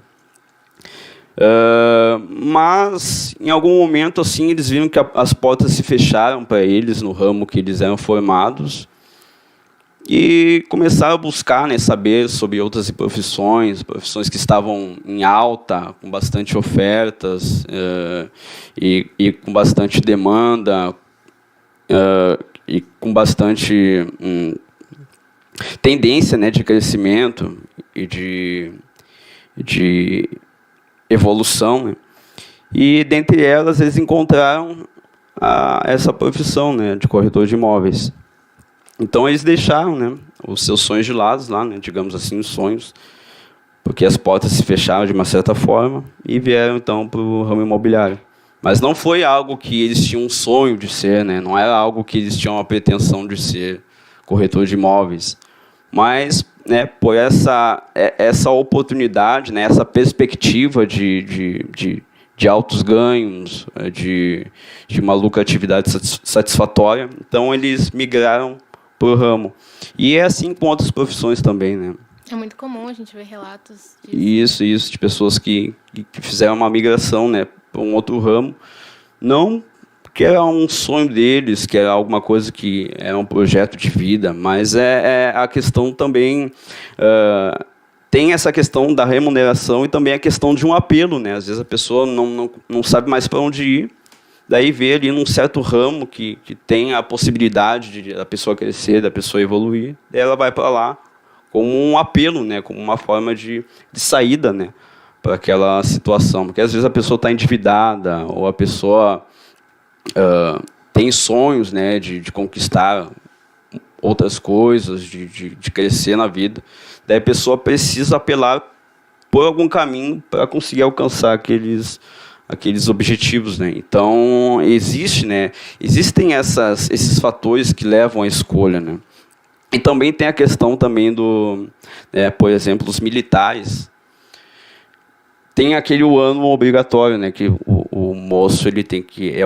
Mas, em algum momento, assim, eles viram que as portas se fecharam para eles no ramo que eles eram formados e começaram a buscar, né, saber sobre outras profissões que estavam em alta, com bastante ofertas e com bastante demanda e com bastante tendência, né, de crescimento e de evolução, né? E dentre elas eles encontraram essa profissão, né, de corretor de imóveis. Então eles deixaram, né, os seus sonhos de lado lá, né, digamos assim, os sonhos, porque as portas se fecharam de uma certa forma e vieram então para o ramo imobiliário. Mas não foi algo que eles tinham um sonho de ser, né? Não era algo que eles tinham a pretensão de ser corretor de imóveis. Mas, né, por essa oportunidade, né, essa perspectiva de altos ganhos, de uma lucratividade satisfatória, então eles migraram para o ramo. E é assim com outras profissões também, né? É muito comum a gente ver relatos disso. Isso, de pessoas que fizeram uma migração, né, para um outro ramo, não que era um sonho deles, que era alguma coisa que era um projeto de vida, mas é a questão também tem essa questão da remuneração e também a questão de um apelo, né? Às vezes a pessoa não sabe mais para onde ir, daí vê ali num certo ramo que tem a possibilidade da pessoa crescer, da pessoa evoluir, daí ela vai para lá como um apelo, né? Como uma forma de saída, né? Para aquela situação. Porque às vezes a pessoa está endividada ou a pessoa tem sonhos, né? De conquistar outras coisas, de crescer na vida. Daí a pessoa precisa apelar por algum caminho para conseguir alcançar aqueles objetivos, né? Então existem esses fatores que levam à escolha, né? E também tem a questão também por exemplo, os militares. Tem aquele ano obrigatório, né? Que o moço ele é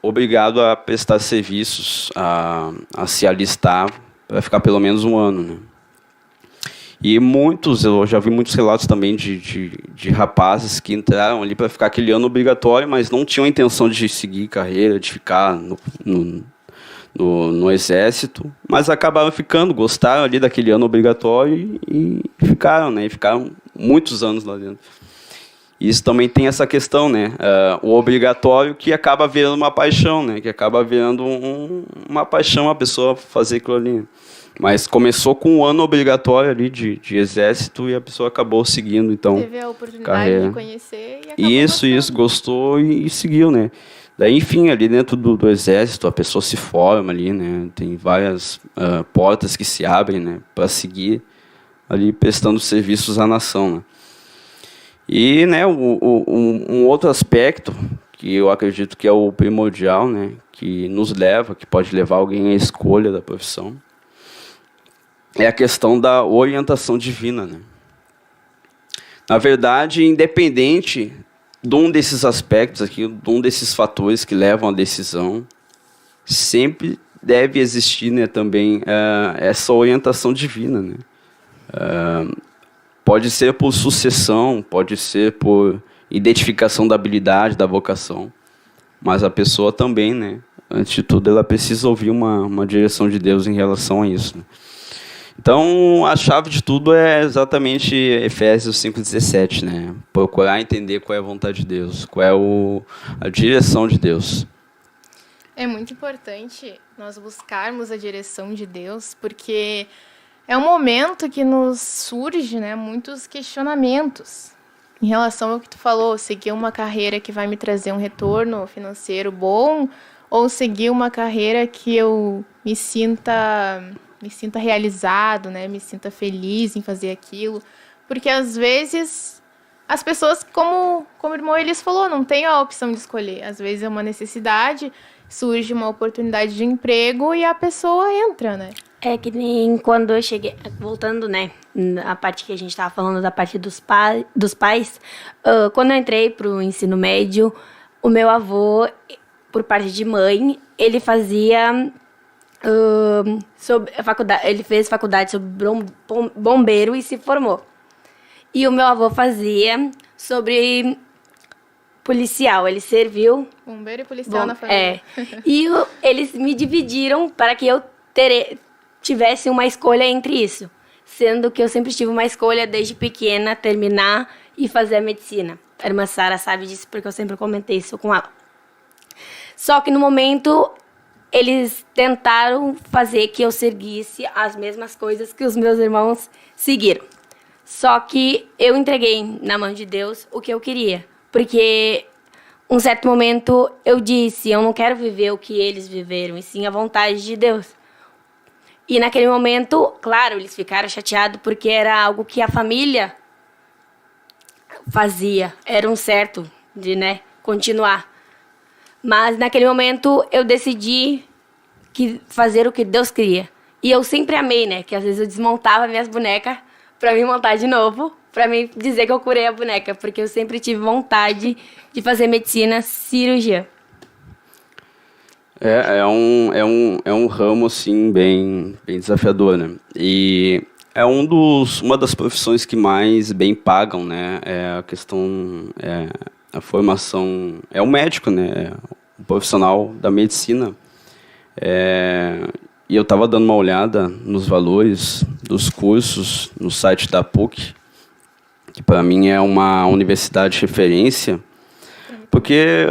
obrigado a prestar serviços, a se alistar para ficar pelo menos um ano, né? E eu já vi muitos relatos também de rapazes que entraram ali para ficar aquele ano obrigatório, mas não tinham a intenção de seguir carreira, de ficar no exército, mas acabaram ficando, gostaram ali daquele ano obrigatório e ficaram, né? E ficaram muitos anos lá dentro. Isso também tem essa questão, né? O obrigatório que acaba virando uma paixão, né? Que acaba virando uma paixão a pessoa fazer aquilo ali. Mas começou com um ano obrigatório ali de exército e a pessoa acabou seguindo, então. Teve a oportunidade carreira. de conhecer e acabou Isso, gostou e seguiu, né? Daí, enfim, ali dentro do exército, a pessoa se forma ali, né? Tem várias portas que se abrem, né? Para seguir ali prestando serviços à nação, né? E, né, um outro aspecto que eu acredito que é o primordial, né? Que pode levar alguém à escolha da profissão, é a questão da orientação divina, né? Na verdade, independente de um desses aspectos aqui, de um desses fatores que levam à decisão, sempre deve existir, né, também essa orientação divina, né? Pode ser por sucessão, pode ser por identificação da habilidade, da vocação, mas a pessoa também, né, antes de tudo, ela precisa ouvir uma direção de Deus em relação a isso, né? Então, a chave de tudo é exatamente Efésios 5,17, né? Procurar entender qual é a vontade de Deus, qual é a direção de Deus. É muito importante nós buscarmos a direção de Deus, porque é um momento que nos surge, né, muitos questionamentos em relação ao que tu falou, seguir uma carreira que vai me trazer um retorno financeiro bom, ou seguir uma carreira que eu me sinta realizado, né? Me sinta feliz em fazer aquilo. Porque, às vezes, as pessoas, como o irmão Elias falou, não tem a opção de escolher. Às vezes é uma necessidade, surge uma oportunidade de emprego e a pessoa entra, né? É que nem quando eu cheguei, voltando, né, a parte que a gente estava falando da parte dos pais, quando eu entrei para o ensino médio, o meu avô, por parte de mãe, ele fazia... sobre a faculdade, ele fez faculdade sobre bombeiro e se formou. E o meu avô fazia sobre policial, ele serviu... Bombeiro e policial na família. E eles me dividiram para que eu tivesse uma escolha entre isso. Sendo que eu sempre tive uma escolha desde pequena, terminar e fazer a medicina. A irmã Sara sabe disso porque eu sempre comentei isso com ela. Só que no momento... eles tentaram fazer que eu seguisse as mesmas coisas que os meus irmãos seguiram. Só que eu entreguei na mão de Deus o que eu queria. Porque, um certo momento, eu disse, eu não quero viver o que eles viveram, e sim a vontade de Deus. E naquele momento, claro, eles ficaram chateados porque era algo que a família fazia. Era um certo de, né, continuar. Mas, naquele momento, eu decidi fazer o que Deus queria. E eu sempre amei, né? Que às vezes eu desmontava minhas bonecas para me montar de novo, para mim dizer que eu curei a boneca. Porque eu sempre tive vontade de fazer medicina, cirurgia. É um ramo, assim, bem desafiador, né? E é uma das profissões que mais bem pagam, né? É a questão... a formação é o médico, né? O profissional da medicina. E eu estava dando uma olhada nos valores dos cursos no site da PUC que para mim é uma universidade de referência, porque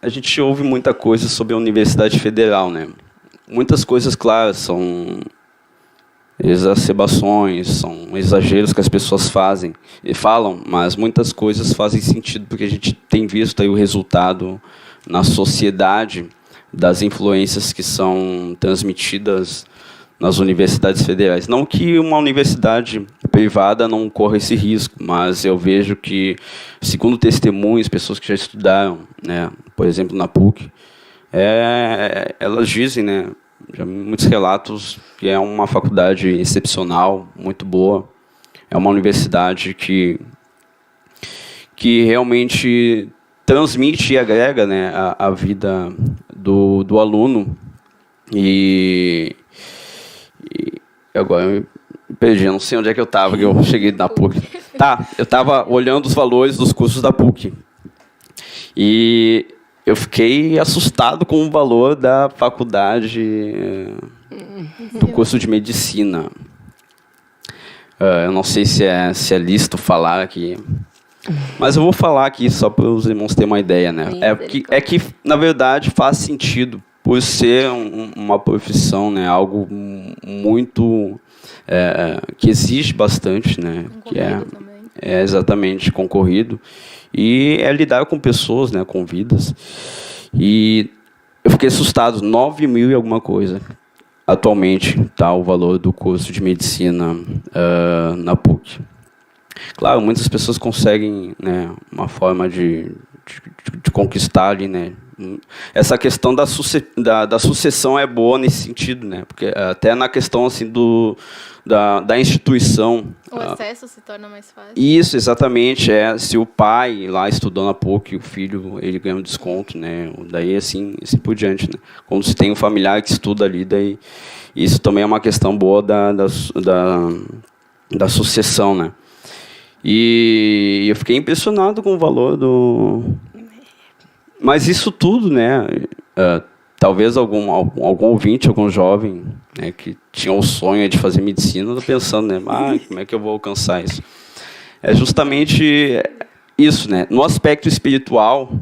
a gente ouve muita coisa sobre a Universidade Federal, né? Muitas coisas, claro, são exacerbações, são exageros que as pessoas fazem e falam, mas muitas coisas fazem sentido porque a gente tem visto aí o resultado na sociedade das influências que são transmitidas nas universidades federais. Não que uma universidade privada não corra esse risco, mas eu vejo que, segundo testemunhos, pessoas que já estudaram, né, por exemplo, na PUC, elas dizem, né, já muitos relatos que é uma faculdade excepcional, muito boa, é uma universidade que realmente transmite e agrega, né, a vida do aluno. E agora eu me perdi, eu não sei onde é que eu estava, que eu cheguei na PUC. Tá, eu estava olhando os valores dos cursos da PUC. E eu fiquei assustado com o valor da faculdade do curso de medicina. Eu não sei se é lícito falar aqui, mas eu vou falar aqui só para os irmãos terem uma ideia, né? É que, na verdade, faz sentido por ser uma profissão, né? Algo muito que exige bastante, né? Que é exatamente concorrido. E é lidar com pessoas, né, com vidas. E eu fiquei assustado, 9 mil e alguma coisa. Atualmente está o valor do curso de medicina na PUC. Claro, muitas pessoas conseguem, né, uma forma de conquistar ali, né. Essa questão da sucessão é boa nesse sentido, né, porque até na questão assim da instituição. O acesso se torna mais fácil. Isso, exatamente. Se o pai lá estudou na PUC, o filho ele ganha um desconto, né? Daí assim por diante, né? Quando se tem um familiar que estuda ali, daí isso também é uma questão boa da sucessão, né? E eu fiquei impressionado com o valor do. Mas isso tudo, né? Talvez algum ouvinte, algum jovem, né, que tinha o sonho de fazer medicina, está pensando, né, como é que eu vou alcançar isso? É justamente isso, né? No aspecto espiritual,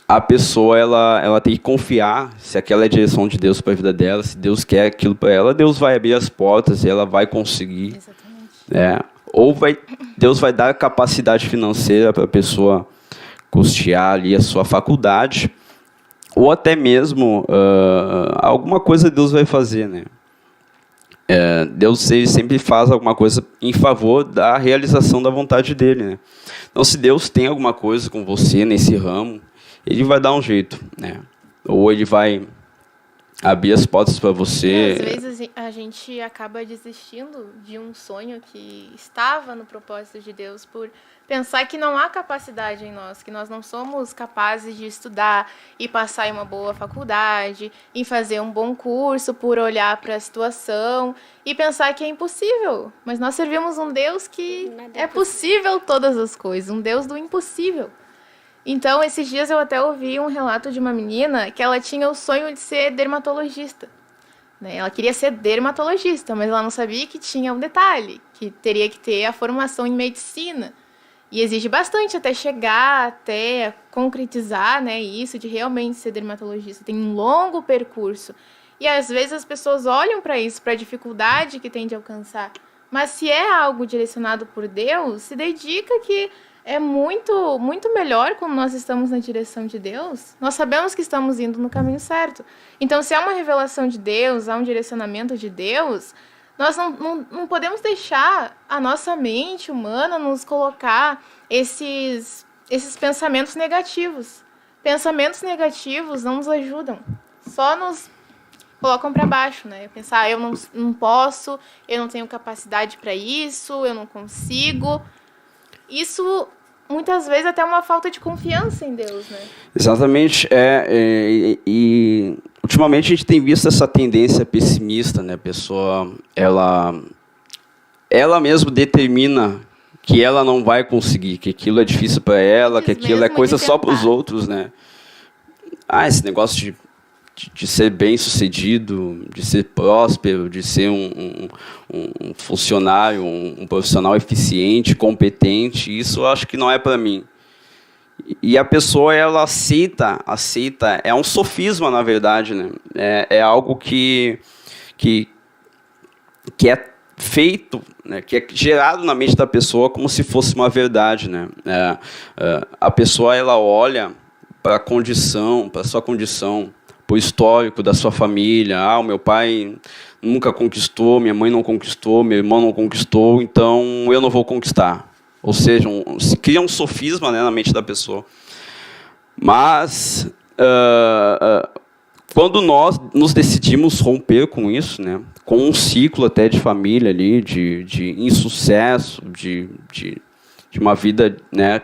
a pessoa ela tem que confiar se aquela é a direção de Deus para a vida dela, se Deus quer aquilo para ela, Deus vai abrir as portas e ela vai conseguir. Exatamente. Né? Ou Deus vai dar capacidade financeira para a pessoa custear ali a sua faculdade, ou até mesmo alguma coisa Deus vai fazer, né? Deus sempre faz alguma coisa em favor da realização da vontade dele, né? Então, se Deus tem alguma coisa com você nesse ramo, ele vai dar um jeito, né? Ou ele vai abrir as portas para você. Às vezes a gente acaba desistindo de um sonho que estava no propósito de Deus por pensar que não há capacidade em nós, que nós não somos capazes de estudar e passar em uma boa faculdade, em fazer um bom curso, por olhar para a situação e pensar que é impossível. Mas nós servimos um Deus que é possível todas as coisas, um Deus do impossível. Então, esses dias eu até ouvi um relato de uma menina que ela tinha o sonho de ser dermatologista. Né? Ela queria ser dermatologista, mas ela não sabia que tinha um detalhe, que teria que ter a formação em medicina. E exige bastante até chegar, até concretizar, né, isso de realmente ser dermatologista. Tem um longo percurso. E às vezes as pessoas olham para isso, para a dificuldade que tem de alcançar. Mas se é algo direcionado por Deus, se dedica que é muito, muito melhor quando nós estamos na direção de Deus. Nós sabemos que estamos indo no caminho certo. Então, se há uma revelação de Deus, há um direcionamento de Deus, nós não podemos deixar a nossa mente humana nos colocar esses pensamentos negativos. Pensamentos negativos não nos ajudam, só nos colocam para baixo, né? Pensar, eu não posso, eu não tenho capacidade para isso, eu não consigo. Isso, muitas vezes, até uma falta de confiança em Deus, né? Exatamente. E ultimamente a gente tem visto essa tendência pessimista, né? A pessoa, ela mesma determina que ela não vai conseguir, que aquilo é difícil para ela, que aquilo é coisa só para os outros, né? Esse negócio de ser bem-sucedido, de ser próspero, de ser um funcionário, um profissional eficiente, competente. Isso eu acho que não é para mim. E a pessoa, ela aceita, é um sofisma, na verdade, né? É algo que é feito, né, que é gerado na mente da pessoa como se fosse uma verdade, né? A pessoa, ela olha para a condição, para a sua condição, para o histórico da sua família. O meu pai nunca conquistou, minha mãe não conquistou, meu irmão não conquistou, então eu não vou conquistar. Ou seja, se cria um sofisma, né, na mente da pessoa. Mas quando nós nos decidimos romper com isso, né, com um ciclo até de família ali, de insucesso, de uma vida, né,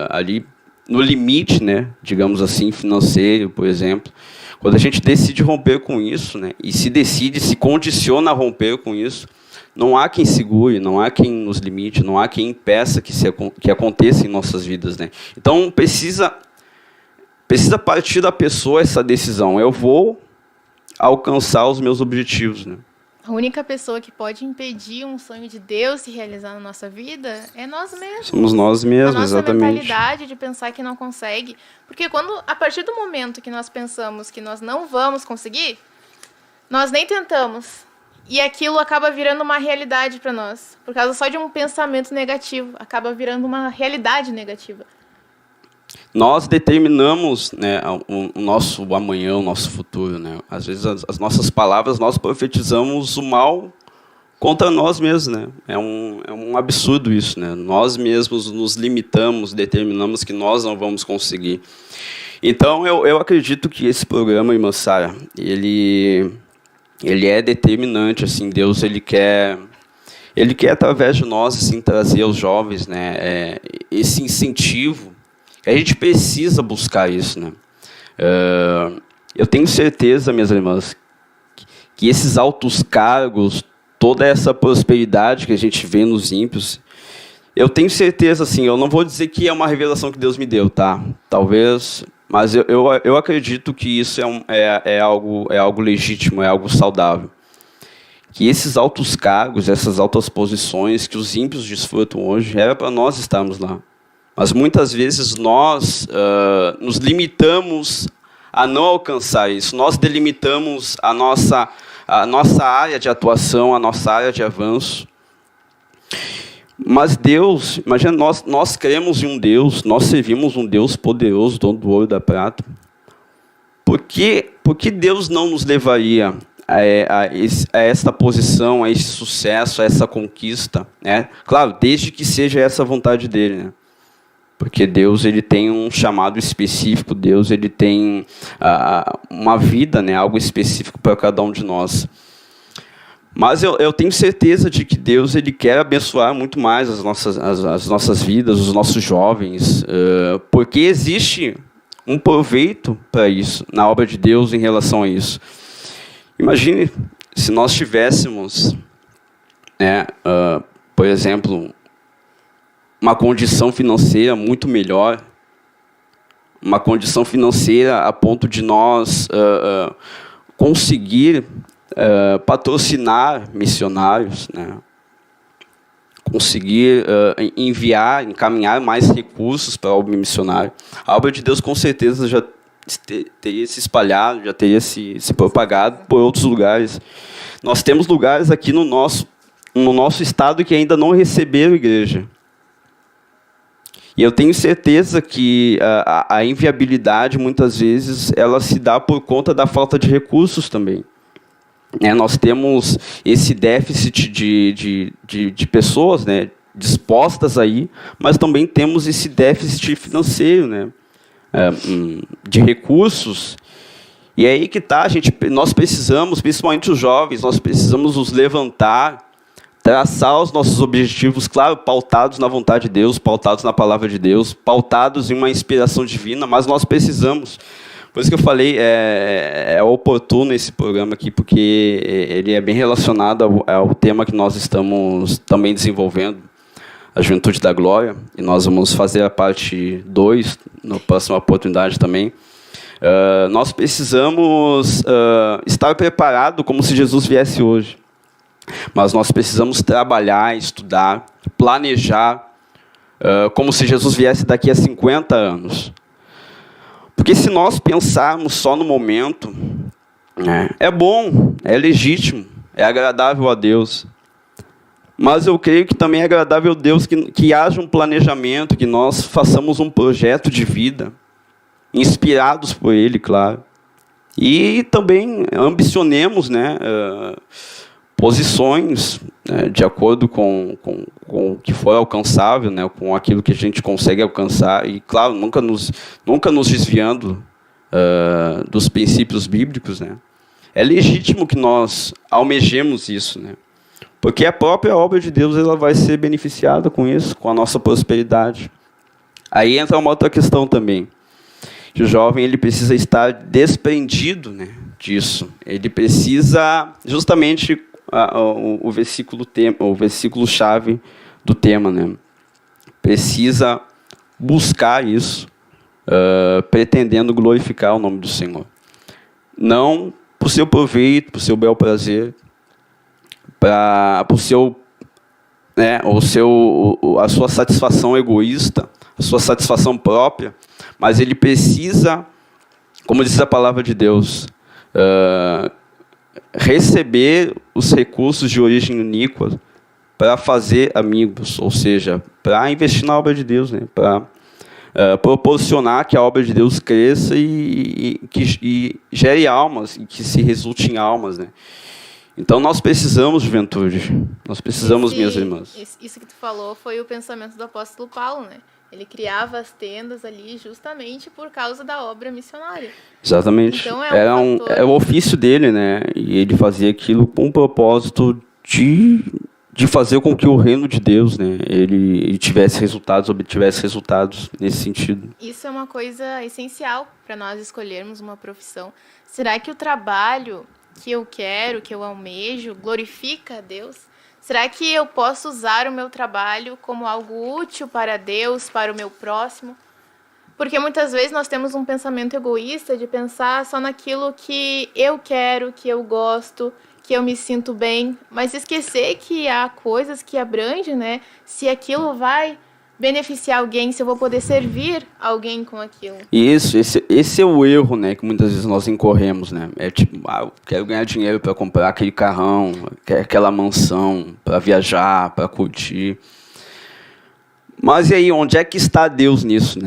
ali no limite, né, digamos assim, financeiro, por exemplo, quando a gente decide romper com isso, né, e se condiciona a romper com isso, não há quem segure, não há quem nos limite, não há quem impeça que aconteça em nossas vidas, né. Então precisa partir da pessoa essa decisão. Eu vou alcançar os meus objetivos, né. A única pessoa que pode impedir um sonho de Deus se realizar na nossa vida é nós mesmos. Somos nós mesmos, a nossa exatamente. mentalidade de pensar que não consegue. Porque a partir do momento que nós pensamos que nós não vamos conseguir, nós nem tentamos. E aquilo acaba virando uma realidade para nós. Por causa só de um pensamento negativo. Acaba virando uma realidade negativa. Nós determinamos, né, o nosso amanhã, o nosso futuro, né? Às vezes as nossas palavras, nós profetizamos o mal contra nós mesmos, né? É um absurdo isso, né? Nós mesmos nos limitamos, determinamos que nós não vamos conseguir. Então eu acredito que esse programa, irmã Sara, ele é determinante, assim. Deus, ele quer através de nós, assim, trazer aos jovens, né, esse incentivo. A gente precisa buscar isso, né? Eu tenho certeza, minhas irmãs, que esses altos cargos, toda essa prosperidade que a gente vê nos ímpios, eu tenho certeza, assim, eu não vou dizer que é uma revelação que Deus me deu, tá? Talvez, mas eu acredito que isso é algo legítimo, é algo saudável. Que esses altos cargos, essas altas posições que os ímpios desfrutam hoje, era para nós estarmos lá. Mas muitas vezes nós nos limitamos a não alcançar isso. Nós delimitamos a nossa área de atuação, a nossa área de avanço. Mas Deus, imagina, nós cremos em um Deus, nós servimos um Deus poderoso, dono do ouro e da prata. Por que Deus não nos levaria a esta posição, a esse sucesso, a essa conquista, né? Claro, desde que seja essa vontade dele, né? Porque Deus, ele tem um chamado específico, Deus, ele tem uma vida, né, algo específico para cada um de nós. Mas eu tenho certeza de que Deus, ele quer abençoar muito mais as nossas vidas, os nossos jovens, porque existe um proveito para isso, na obra de Deus em relação a isso. Imagine se nós tivéssemos, né, por exemplo, uma condição financeira muito melhor, uma condição financeira a ponto de nós conseguir patrocinar missionários, né? Conseguir encaminhar mais recursos para a obra missionária. A obra de Deus, com certeza, já teria se espalhado, já teria se propagado por outros lugares. Nós temos lugares aqui no nosso estado que ainda não receberam igreja. E eu tenho certeza que a inviabilidade, muitas vezes, ela se dá por conta da falta de recursos também. Nós temos esse déficit de pessoas, né, dispostas aí, mas também temos esse déficit financeiro, né, de recursos. E é aí que está, nós precisamos, principalmente os jovens, nós precisamos nos levantar, traçar os nossos objetivos, claro, pautados na vontade de Deus, pautados na palavra de Deus, pautados em uma inspiração divina, mas nós precisamos. Por isso que eu falei, é oportuno esse programa aqui, porque ele é bem relacionado ao tema que nós estamos também desenvolvendo, a Juventude da Glória, e nós vamos fazer a parte 2, na próxima oportunidade também. Nós precisamos estar preparados como se Jesus viesse hoje. Mas nós precisamos trabalhar, estudar, planejar, como se Jesus viesse daqui a 50 anos. Porque se nós pensarmos só no momento, é bom, é legítimo, é agradável a Deus. Mas eu creio que também é agradável a Deus que haja um planejamento, que nós façamos um projeto de vida, inspirados por Ele, claro. E também ambicionemos, posições, de acordo com o que for alcançável, com aquilo que a gente consegue alcançar. E, claro, nunca nos desviando dos princípios bíblicos. É legítimo que nós almejemos isso, porque a própria obra de Deus ela vai ser beneficiada com isso, com a nossa prosperidade. Aí entra uma outra questão também, que o jovem ele precisa estar desprendido, disso. Ele precisa, justamente, o versículo-chave do tema, precisa buscar isso, pretendendo glorificar o nome do Senhor. Não para o seu proveito, para o seu bel prazer, para o seu, a sua satisfação egoísta, a sua satisfação própria, mas ele precisa, como diz a palavra de Deus, receber os recursos de origem uníqua para fazer amigos, ou seja, para investir na obra de Deus, para proporcionar que a obra de Deus cresça e gere almas, e que se resulte em almas, Então, nós precisamos, juventude. Nós precisamos, minhas irmãs. Isso que tu falou foi o pensamento do apóstolo Paulo, Ele criava as tendas ali justamente por causa da obra missionária. Exatamente. Então, é o ofício dele, E ele fazia aquilo com o propósito de fazer com que o reino de Deus, ele obtivesse resultados nesse sentido. Isso é uma coisa essencial para nós escolhermos uma profissão. Será que o trabalho que eu quero, que eu almejo, glorifica a Deus? Será que eu posso usar o meu trabalho como algo útil para Deus, para o meu próximo? Porque muitas vezes nós temos um pensamento egoísta de pensar só naquilo que eu quero, que eu gosto, que eu me sinto bem, mas esquecer que há coisas que abrangem, se aquilo vai beneficiar alguém, se eu vou poder servir alguém com aquilo. Isso, esse é o erro, que muitas vezes nós incorremos, É tipo, eu quero ganhar dinheiro para comprar aquele carrão, aquela mansão, para viajar, para curtir. Mas e aí, onde é que está Deus nisso,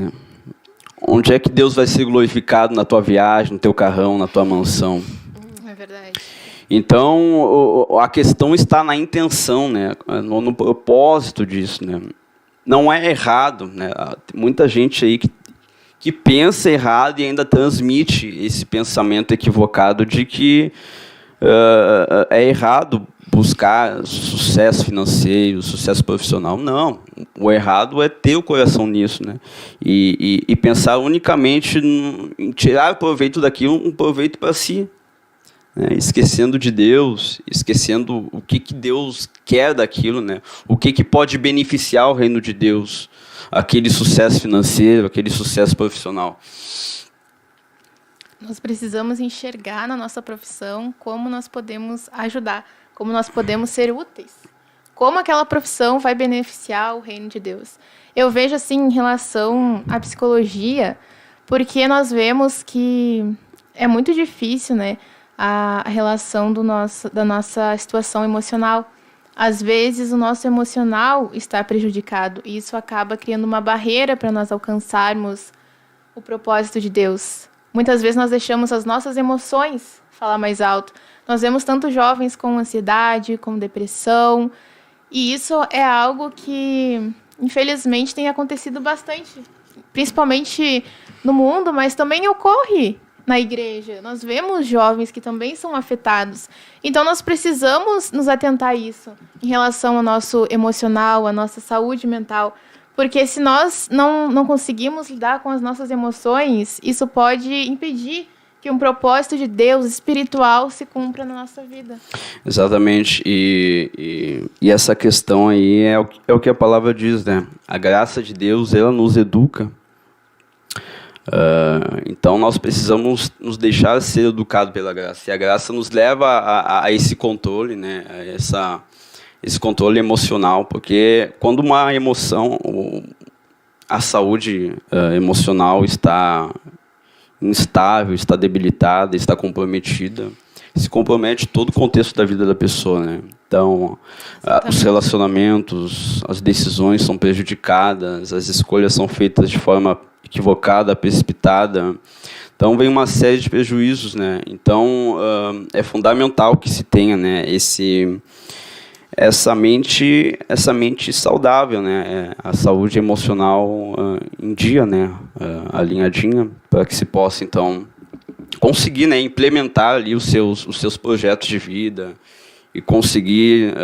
Onde é que Deus vai ser glorificado na tua viagem, no teu carrão, na tua mansão? É verdade. Então, a questão está na intenção, no propósito disso, Não é errado, Tem muita gente aí que pensa errado e ainda transmite esse pensamento equivocado de que é errado buscar sucesso financeiro, sucesso profissional. Não, o errado é ter o coração nisso, e pensar unicamente em tirar proveito daquilo, um proveito para si. Esquecendo de Deus, esquecendo o que Deus quer daquilo, o que pode beneficiar o reino de Deus, aquele sucesso financeiro, aquele sucesso profissional. Nós precisamos enxergar na nossa profissão como nós podemos ajudar, como nós podemos ser úteis, como aquela profissão vai beneficiar o reino de Deus. Eu vejo assim em relação à psicologia, porque nós vemos que é muito difícil, a relação da nossa situação emocional. Às vezes, o nosso emocional está prejudicado e isso acaba criando uma barreira para nós alcançarmos o propósito de Deus. Muitas vezes, nós deixamos as nossas emoções falar mais alto. Nós vemos tanto jovens com ansiedade, com depressão, e isso é algo que, infelizmente, tem acontecido bastante, principalmente no mundo, mas também ocorre na igreja. Nós vemos jovens que também são afetados. Então, nós precisamos nos atentar a isso em relação ao nosso emocional, à nossa saúde mental. Porque se nós não conseguimos lidar com as nossas emoções, isso pode impedir que um propósito de Deus espiritual se cumpra na nossa vida. Exatamente. E essa questão aí é o que a palavra diz, A graça de Deus, ela nos educa Então, nós precisamos nos deixar ser educados pela graça. E a graça nos leva a esse controle, né? Esse controle emocional, porque quando uma emoção, a saúde emocional está instável, está debilitada, está comprometida, se compromete todo o contexto da vida da pessoa, né? Então, os relacionamentos, as decisões são prejudicadas, as escolhas são feitas de forma equivocada, precipitada. Então, vem uma série de prejuízos, né? Então, é fundamental que se tenha, né, essa mente saudável, né? A saúde emocional em dia, né? Alinhadinha, para que se possa, então, conseguir, né, implementar ali os seus projetos de vida e conseguir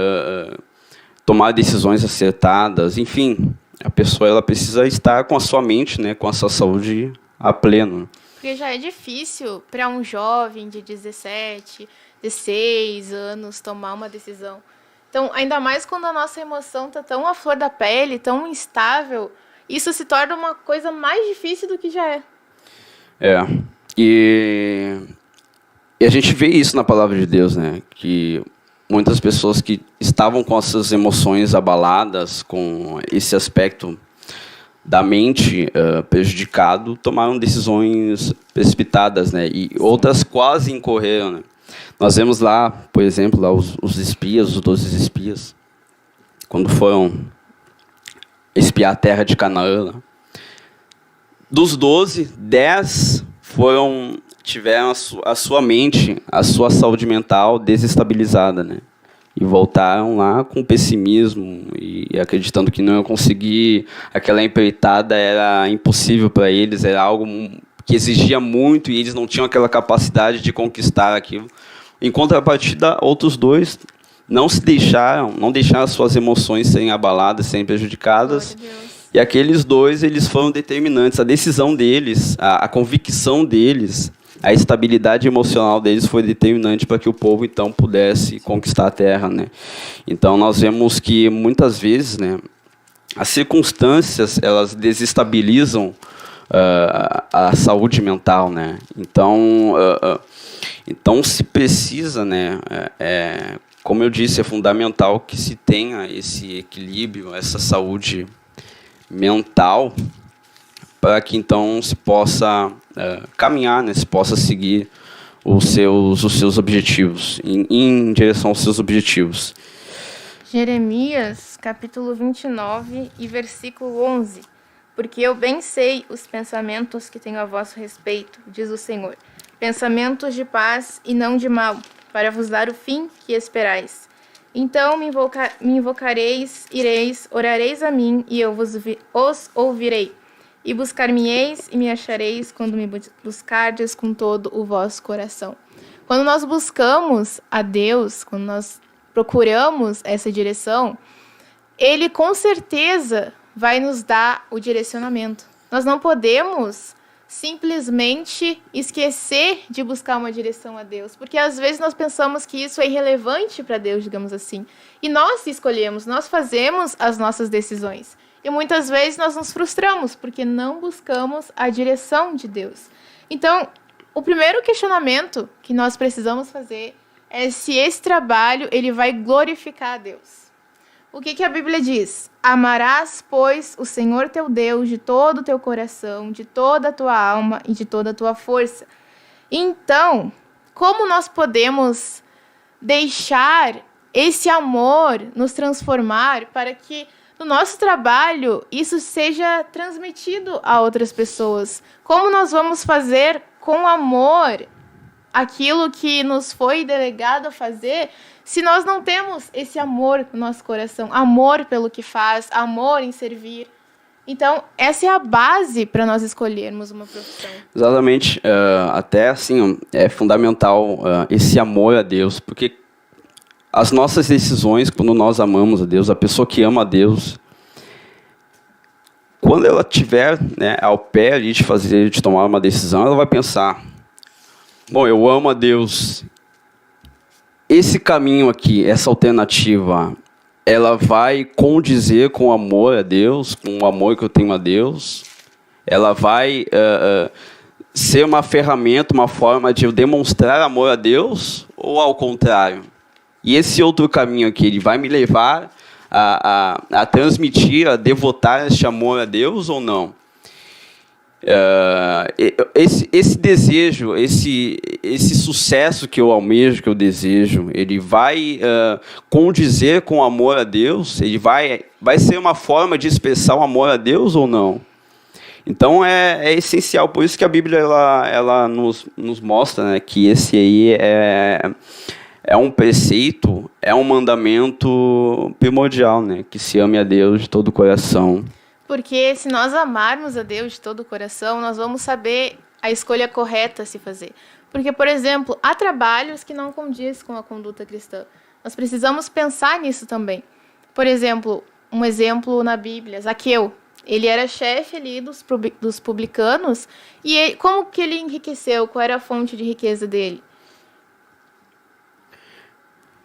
tomar decisões acertadas. Enfim, a pessoa ela precisa estar com a sua mente, né, com a sua saúde a pleno. Porque já é difícil para um jovem de 17, 16 anos tomar uma decisão. Então, ainda mais quando a nossa emoção está tão à flor da pele, tão instável, isso se torna uma coisa mais difícil do que já é. E a gente vê isso na palavra de Deus, né? Que muitas pessoas que estavam com as suas emoções abaladas, com esse aspecto da mente prejudicado, tomaram decisões precipitadas, né? E outras quase incorreram, né? Nós vemos lá, por exemplo, lá os espias, os 12 espias, quando foram espiar a terra de Canaã. Dos 12, 10 tiveram a sua mente, a sua saúde mental desestabilizada, né? E voltaram lá com pessimismo e acreditando que não iam conseguir, aquela empreitada era impossível para eles, era algo que exigia muito e eles não tinham aquela capacidade de conquistar aquilo. Em contrapartida, outros 2 não deixaram suas emoções serem abaladas, serem prejudicadas. E aqueles 2, eles foram determinantes. A decisão deles, a convicção deles, a estabilidade emocional deles foi determinante para que o povo, então, pudesse conquistar a terra, né? Então, nós vemos que, muitas vezes, né, as circunstâncias, elas desestabilizam a saúde mental, né? Então se precisa, né, como eu disse, é fundamental que se tenha esse equilíbrio, essa saúde mental, para que então se possa caminhar, né, se possa seguir os seus objetivos, em direção aos seus objetivos. Jeremias, capítulo 29 e versículo 11. Porque eu bem sei os pensamentos que tenho a vosso respeito, diz o Senhor. Pensamentos de paz e não de mal, para vos dar o fim que esperais. Então me invocareis, ireis, orareis a mim, e eu os ouvirei. E buscar-me-eis e me achareis quando me buscardes com todo o vosso coração. Quando nós buscamos a Deus, quando nós procuramos essa direção, Ele com certeza vai nos dar o direcionamento. Nós não podemos simplesmente esquecer de buscar uma direção a Deus, porque às vezes nós pensamos que isso é irrelevante para Deus, digamos assim. E nós escolhemos, nós fazemos as nossas decisões. E muitas vezes nós nos frustramos, porque não buscamos a direção de Deus. Então, o primeiro questionamento que nós precisamos fazer é se esse trabalho ele vai glorificar a Deus. O que a Bíblia diz? Amarás, pois, o Senhor teu Deus de todo o teu coração, de toda a tua alma e de toda a tua força. Então, como nós podemos deixar esse amor nos transformar para que no nosso trabalho isso seja transmitido a outras pessoas? Como nós vamos fazer com amor aquilo que nos foi delegado a fazer, se nós não temos esse amor no nosso coração, amor pelo que faz, amor em servir? Então, essa é a base para nós escolhermos uma profissão. Exatamente. Até assim, é fundamental esse amor a Deus, porque as nossas decisões, quando nós amamos a Deus, a pessoa que ama a Deus, quando ela estiver, né, ao pé ali de tomar uma decisão, ela vai pensar: bom, eu amo a Deus. Esse caminho aqui, essa alternativa, ela vai condizer com o amor a Deus, com o amor que eu tenho a Deus? ela vai ser uma ferramenta, uma forma de eu demonstrar amor a Deus, ou ao contrário? E esse outro caminho aqui, ele vai me levar a transmitir, a devotar esse amor a Deus ou não? Esse desejo, esse sucesso que eu almejo, que eu desejo, ele vai condizer com o amor a Deus? Ele vai ser uma forma de expressar o amor a Deus ou não? Então é essencial, por isso que a Bíblia ela nos mostra, né, que esse aí é um preceito, é um mandamento primordial, né, que se ame a Deus de todo o coração. Porque se nós amarmos a Deus de todo o coração, nós vamos saber a escolha correta a se fazer. Porque, por exemplo, há trabalhos que não condiz com a conduta cristã. Nós precisamos pensar nisso também. Por exemplo, um exemplo na Bíblia, Zaqueu. Ele era chefe ali dos publicanos. E como que ele enriqueceu? Qual era a fonte de riqueza dele?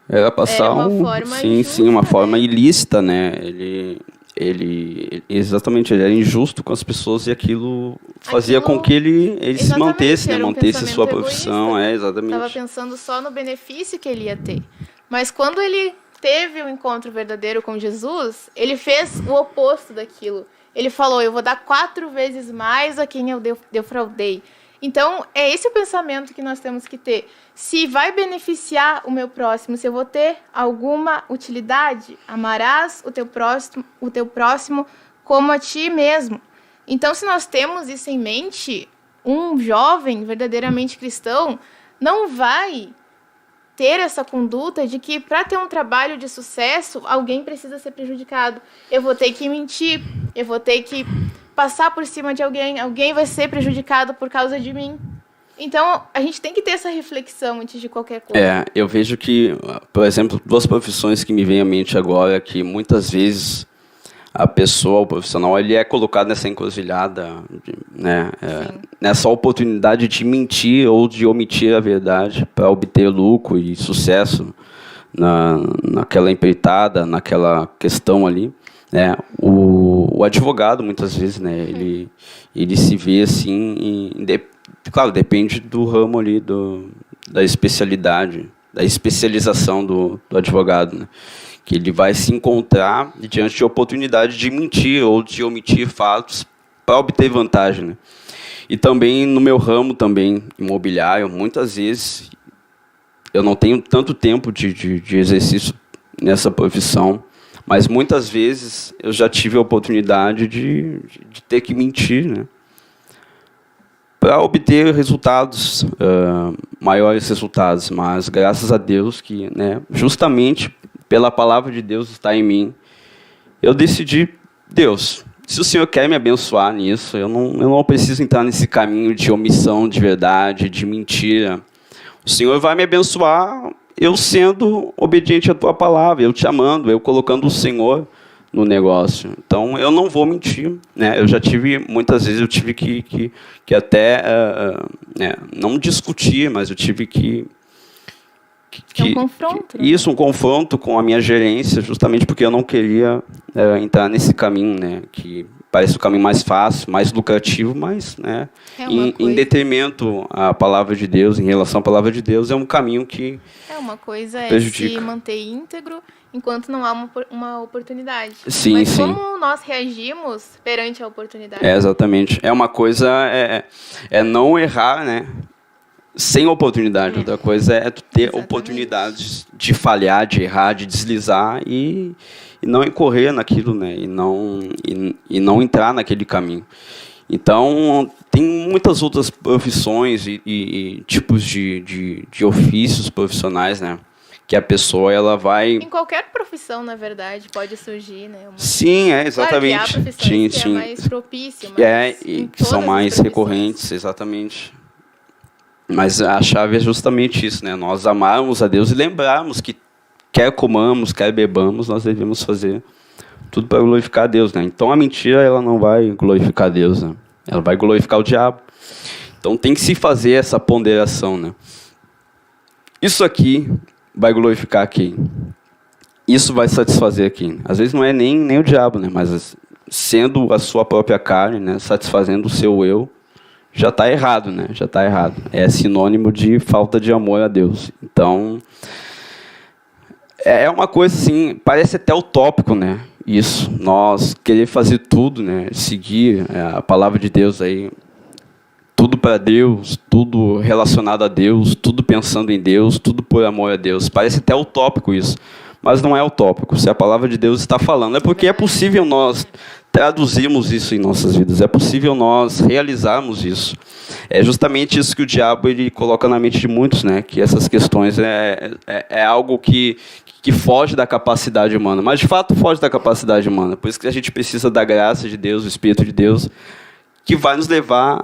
Era passar uma forma uma injusta, forma né? ilícita, né? Ele era injusto com as pessoas e aquilo fazia com que ele se mantesse, né? Era um Mantesse a sua pensamento profissão, egoísta. exatamente. Estava pensando só no benefício que ele ia ter. Mas quando ele teve um encontro verdadeiro com Jesus, ele fez o oposto daquilo. Ele falou, eu vou dar 4 vezes mais a quem eu defraudei. Então, é esse o pensamento que nós temos que ter. Se vai beneficiar o meu próximo, se eu vou ter alguma utilidade, amarás o teu próximo como a ti mesmo. Então, se nós temos isso em mente, um jovem verdadeiramente cristão não vai ter essa conduta de que para ter um trabalho de sucesso, alguém precisa ser prejudicado. Eu vou ter que mentir, eu vou ter que passar por cima de alguém vai ser prejudicado por causa de mim. Então, a gente tem que ter essa reflexão antes de qualquer coisa. Eu vejo que, por exemplo, 2 profissões que me vêm à mente agora, que muitas vezes a pessoa, o profissional, ele é colocado nessa encruzilhada, né? Nessa oportunidade de mentir ou de omitir a verdade para obter lucro e sucesso naquela empreitada, naquela questão ali. O advogado, muitas vezes, né? Ele se vê assim, claro, depende do ramo ali, da especialidade, da especialização do advogado, né? Que ele vai se encontrar diante de oportunidade de mentir ou de omitir fatos para obter vantagem, né? E também no meu ramo também imobiliário, muitas vezes eu não tenho tanto tempo de exercício nessa profissão, mas muitas vezes eu já tive a oportunidade de ter que mentir, né? Para obter resultados, maiores resultados. Mas graças a Deus que, né, justamente pela palavra de Deus está em mim, eu decidi, Deus, se o Senhor quer me abençoar nisso, eu não preciso entrar nesse caminho de omissão de verdade, de mentira. O Senhor vai me abençoar eu sendo obediente à tua palavra, eu te amando, eu colocando o Senhor no negócio. Então, eu não vou mentir, né? Eu já tive, muitas vezes, eu tive que até, não discutir, mas eu tive que um confronto. Isso, um confronto com a minha gerência, justamente porque eu não queria entrar nesse caminho, né? Que parece o caminho mais fácil, mais lucrativo, mas, né, em detrimento à palavra de Deus, em relação à palavra de Deus, é um caminho que uma coisa é prejudica. Se manter íntegro enquanto não há uma oportunidade. Sim, mas sim. como nós reagimos perante a oportunidade? Exatamente. É uma coisa, é não errar, né? Sem oportunidade. Outra coisa é tu ter oportunidades de falhar, de errar, de deslizar e não incorrer naquilo, né? E não entrar naquele caminho. Então, tem muitas outras profissões e tipos de ofícios profissionais, né? Que a pessoa, ela vai... Em qualquer profissão, na verdade, pode surgir, né? Sim, exatamente. Claro que há profissões que é mais propício, mas e que são mais recorrentes, exatamente. Mas a chave é justamente isso, né? Nós amarmos a Deus e lembrarmos que quer comamos, quer bebamos, nós devemos fazer tudo para glorificar a Deus, né? Então a mentira, ela não vai glorificar a Deus, né? Ela vai glorificar o diabo. Então tem que se fazer essa ponderação, né? Isso aqui vai glorificar quem? Isso vai satisfazer quem? Às vezes não é nem o diabo, né? Mas sendo a sua própria carne, né, satisfazendo o seu eu, já está errado, né? Já está errado. É sinônimo de falta de amor a Deus. Então, é uma coisa assim, parece até utópico, né? Isso, nós querer fazer tudo, né? Seguir a palavra de Deus aí, tudo para Deus, tudo relacionado a Deus, tudo pensando em Deus, tudo por amor a Deus. Parece até utópico isso, mas não é utópico. Se a palavra de Deus está falando, é porque é possível nós traduzirmos isso em nossas vidas, é possível nós realizarmos isso. É justamente isso que o diabo ele coloca na mente de muitos, né? Que essas questões é algo que foge da capacidade humana, mas de fato foge da capacidade humana. Por isso que a gente precisa da graça de Deus, do Espírito de Deus, que vai nos levar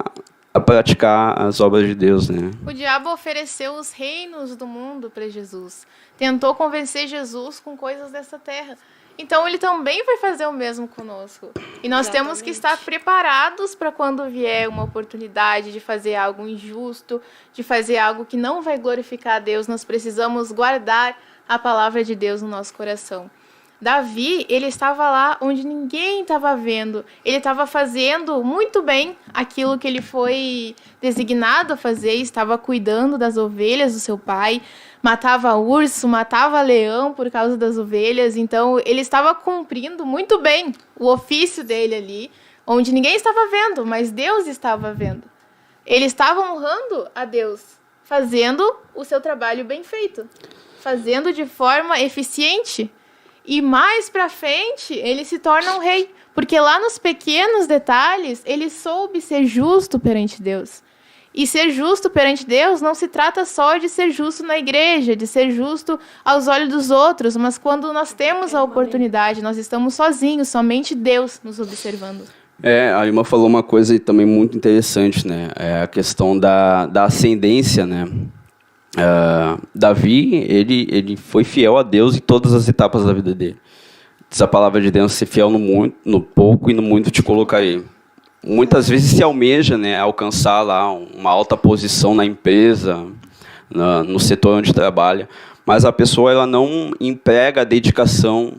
a praticar as obras de Deus, né? O diabo ofereceu os reinos do mundo para Jesus. Tentou convencer Jesus com coisas dessa terra. Então, ele também vai fazer o mesmo conosco. E nós temos que estar preparados para quando vier uma oportunidade de fazer algo injusto, de fazer algo que não vai glorificar a Deus. Nós precisamos guardar a palavra de Deus no nosso coração. Davi, ele estava lá onde ninguém estava vendo. Ele estava fazendo muito bem aquilo que ele foi designado a fazer, estava cuidando das ovelhas do seu pai, matava urso, matava leão por causa das ovelhas. Então, ele estava cumprindo muito bem o ofício dele ali, onde ninguém estava vendo, mas Deus estava vendo. Ele estava honrando a Deus, fazendo o seu trabalho bem feito, fazendo de forma eficiente. E mais pra frente, ele se torna um rei. Porque lá nos pequenos detalhes, ele soube ser justo perante Deus. E ser justo perante Deus não se trata só de ser justo na igreja, de ser justo aos olhos dos outros, mas quando nós temos a oportunidade, nós estamos sozinhos, somente Deus nos observando. A irmã falou uma coisa também muito interessante, né? É a questão da ascendência, né? Davi, ele foi fiel a Deus em todas as etapas da vida dele. Diz a palavra de Deus, ser fiel no muito, no pouco e no muito te colocarei. Muitas vezes se almeja, né, alcançar lá uma alta posição na empresa, no setor onde trabalha, mas a pessoa ela não emprega a dedicação,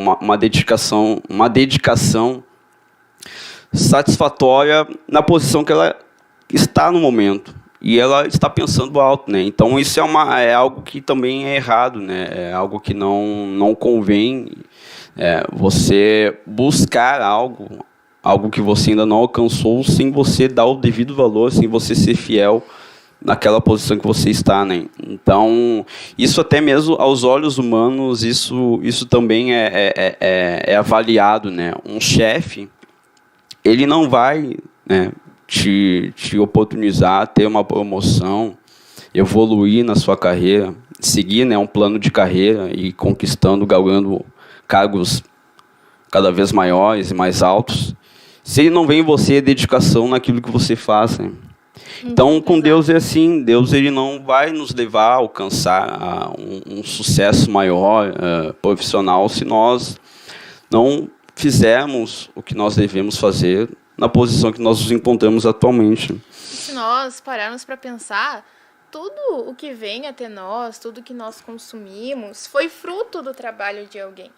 uma dedicação satisfatória na posição que ela está no momento. E ela está pensando alto, né? Então isso é algo que também é errado, né? É algo que não convém você buscar algo que você ainda não alcançou, sem você dar o devido valor, sem você ser fiel naquela posição que você está, né? Então isso até mesmo aos olhos humanos, isso também é avaliado, né? Um chefe, ele não vai, né, te oportunizar, ter uma promoção, evoluir na sua carreira, seguir, né, um plano de carreira e conquistando, galgando cargos cada vez maiores e mais altos, se ele não vê em você dedicação naquilo que você faz, né? Então, com Deus é assim, Deus ele não vai nos levar a alcançar um sucesso maior, profissional, se nós não fizermos o que nós devemos fazer na posição que nós nos encontramos atualmente. Se nós pararmos para pensar, tudo o que vem até nós, tudo que nós consumimos, foi fruto do trabalho de alguém.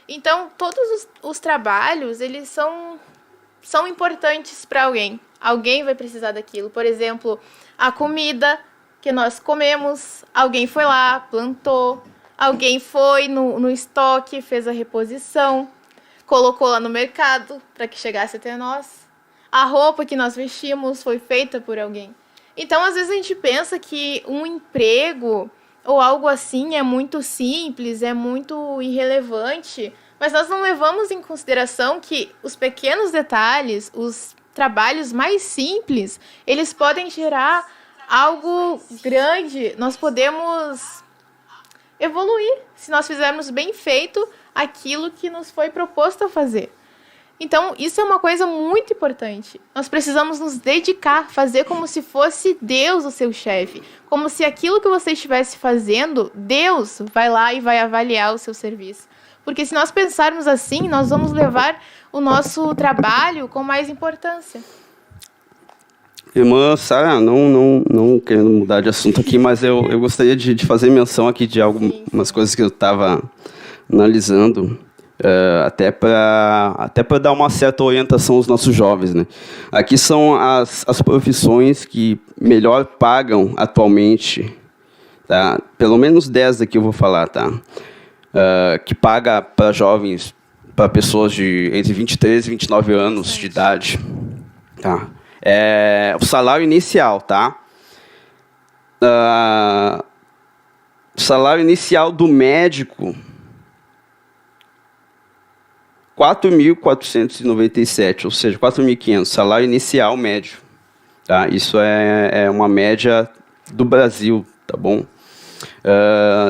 Então, todos os trabalhos, eles são importantes para alguém. Alguém vai precisar daquilo. Por exemplo, a comida que nós comemos, alguém foi lá, plantou, alguém foi no estoque, fez a reposição, colocou lá no mercado para que chegasse até nós. A roupa que nós vestimos foi feita por alguém. Então, às vezes a gente pensa que um emprego ou algo assim é muito simples, é muito irrelevante, mas nós não levamos em consideração que os pequenos detalhes, os trabalhos mais simples, eles podem gerar algo grande. Nós podemos evoluir se nós fizermos bem feito aquilo que nos foi proposto a fazer. Então, isso é uma coisa muito importante. Nós precisamos nos dedicar, fazer como se fosse Deus o seu chefe. Como se aquilo que você estivesse fazendo, Deus vai lá e vai avaliar o seu serviço. Porque se nós pensarmos assim, nós vamos levar o nosso trabalho com mais importância. Irmã Sara, não querendo mudar de assunto aqui, mas eu gostaria de fazer menção aqui de algumas coisas que eu estava analisando. até para dar uma certa orientação aos nossos jovens, né? Aqui são as profissões que melhor pagam atualmente, tá? Pelo menos 10 aqui eu vou falar, tá? Que paga para jovens, para pessoas de entre 23 e 29 anos de idade, tá? O salário inicial, tá? O salário inicial do médico, 4.497, ou seja, 4.500, salário inicial médio. Tá? Isso é uma média do Brasil, tá bom?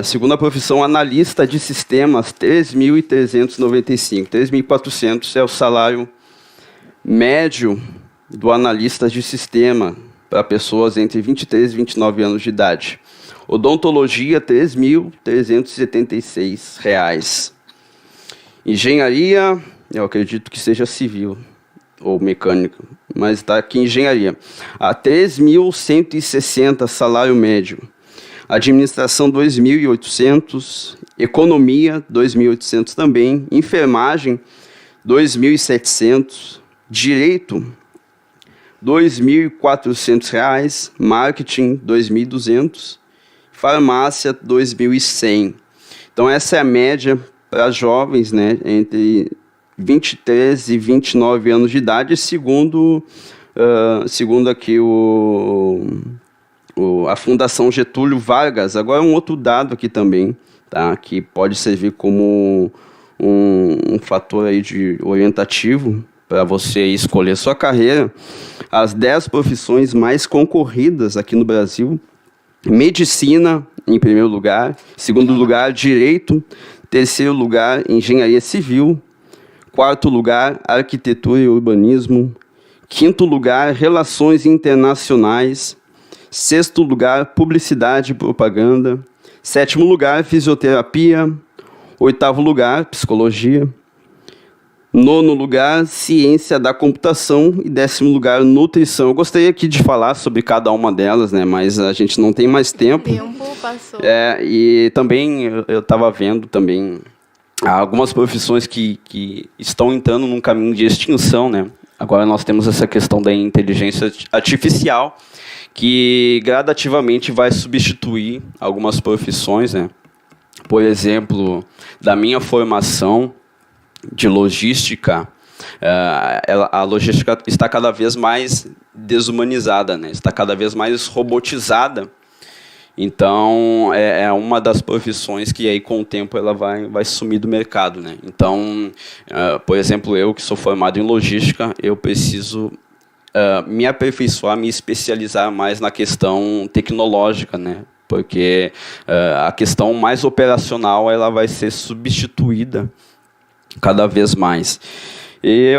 Segunda profissão, analista de sistemas, 3.395. 3.400 é o salário médio do analista de sistema para pessoas entre 23 e 29 anos de idade. Odontologia, R$ 3.376. Engenharia, eu acredito que seja civil ou mecânica, mas está aqui engenharia. A 3.160 salário médio. Administração, 2.800. Economia, 2.800 também. Enfermagem, 2.700. Direito, R$ 2.400. Marketing, 2.200. Farmácia, 2.100. Então, essa é a média para jovens, né, entre 23 e 29 anos de idade, segundo aqui a Fundação Getúlio Vargas. Agora, um outro dado aqui também, tá, que pode servir como um fator aí de orientativo para você escolher sua carreira. As 10 profissões mais concorridas aqui no Brasil: medicina, em primeiro lugar. Segundo lugar, direito. Terceiro lugar, engenharia civil. Quarto lugar, arquitetura e urbanismo. Quinto lugar, relações internacionais. Sexto lugar, publicidade e propaganda. Sétimo lugar, fisioterapia. Oitavo lugar, psicologia. Nono lugar, ciência da computação. E 10º lugar, nutrição. Eu gostaria aqui de falar sobre cada uma delas, né? Mas a gente não tem mais tempo. O tempo passou. E também eu estava vendo também algumas profissões que estão entrando num caminho de extinção, né? Agora nós temos essa questão da inteligência artificial, que gradativamente vai substituir algumas profissões, né? Por exemplo, da minha formação de logística, a logística está cada vez mais desumanizada, né? Está cada vez mais robotizada. Então, é uma das profissões que aí, com o tempo, ela vai sumir do mercado, né? Então, por exemplo, eu que sou formado em logística, eu preciso me aperfeiçoar, me especializar mais na questão tecnológica, né? Porque a questão mais operacional ela vai ser substituída cada vez mais. E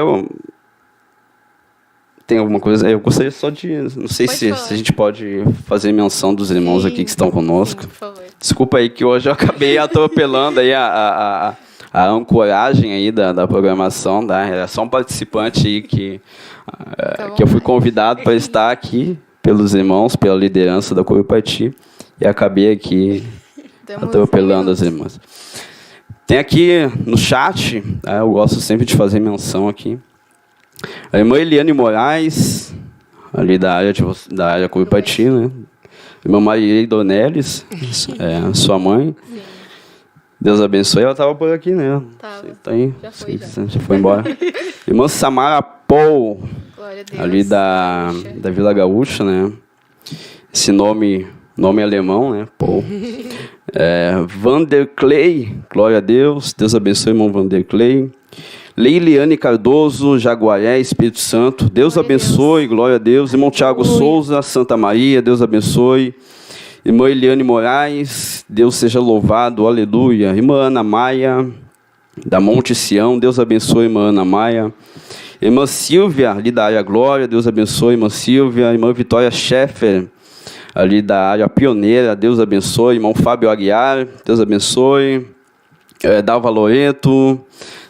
tem alguma coisa? Eu gostaria só de... Não sei se a gente pode fazer menção dos irmãos aqui que estão conosco. Sim, por favor. Desculpa aí que hoje eu acabei atropelando aí a ancoragem aí da programação. Era só um participante aí que eu fui convidado para estar aqui pelos irmãos, pela liderança da Curupaty, e acabei aqui atropelando as irmãs. Tem aqui no chat, eu gosto sempre de fazer menção aqui, a irmã Eliane Moraes, ali da área Curupaty, né? Irmã Maria Dornelles, sua mãe. Sim. Deus abençoe. Ela estava por aqui, né? Tá aí. Já foi embora. Irmã Samara Paul, ali da Vila Gaúcha, né? Esse nome alemão, né? Paul. Vanderclay, glória a Deus. Deus abençoe, irmão Vanderclay. Leiliane Cardoso, Jaguaré, Espírito Santo. Deus abençoe, glória a Deus. Irmão Tiago Souza, Santa Maria, Deus abençoe. Irmã Eliane Moraes, Deus seja louvado, aleluia. Irmã Ana Maia, da Monte Sião, Deus abençoe, irmã Ana Maia. Irmã Silvia, ali da área Glória, Deus abençoe, irmã Silvia. Irmã Vitória Scheffer, ali da área Pioneira, Deus abençoe. Irmão Fábio Aguiar, Deus abençoe. Dalva Loreto,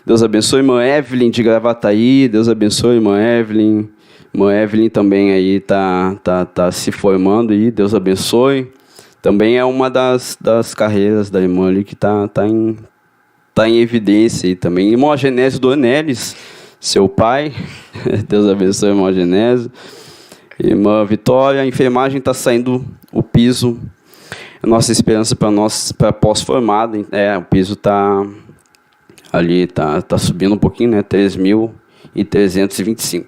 Deus abençoe. Irmã Evelyn de Gravataí, Deus abençoe, irmã Evelyn. Irmã Evelyn também aí tá se formando aí, Deus abençoe. Também é uma das carreiras da irmã ali que tá tá em evidência aí também. Irmão Genésio Dornelles, seu pai, Deus abençoe, irmão Genésio. Irmã Vitória, a enfermagem está saindo o piso, a nossa esperança para pós-formada, o piso está ali, tá subindo um pouquinho, né, 3.325.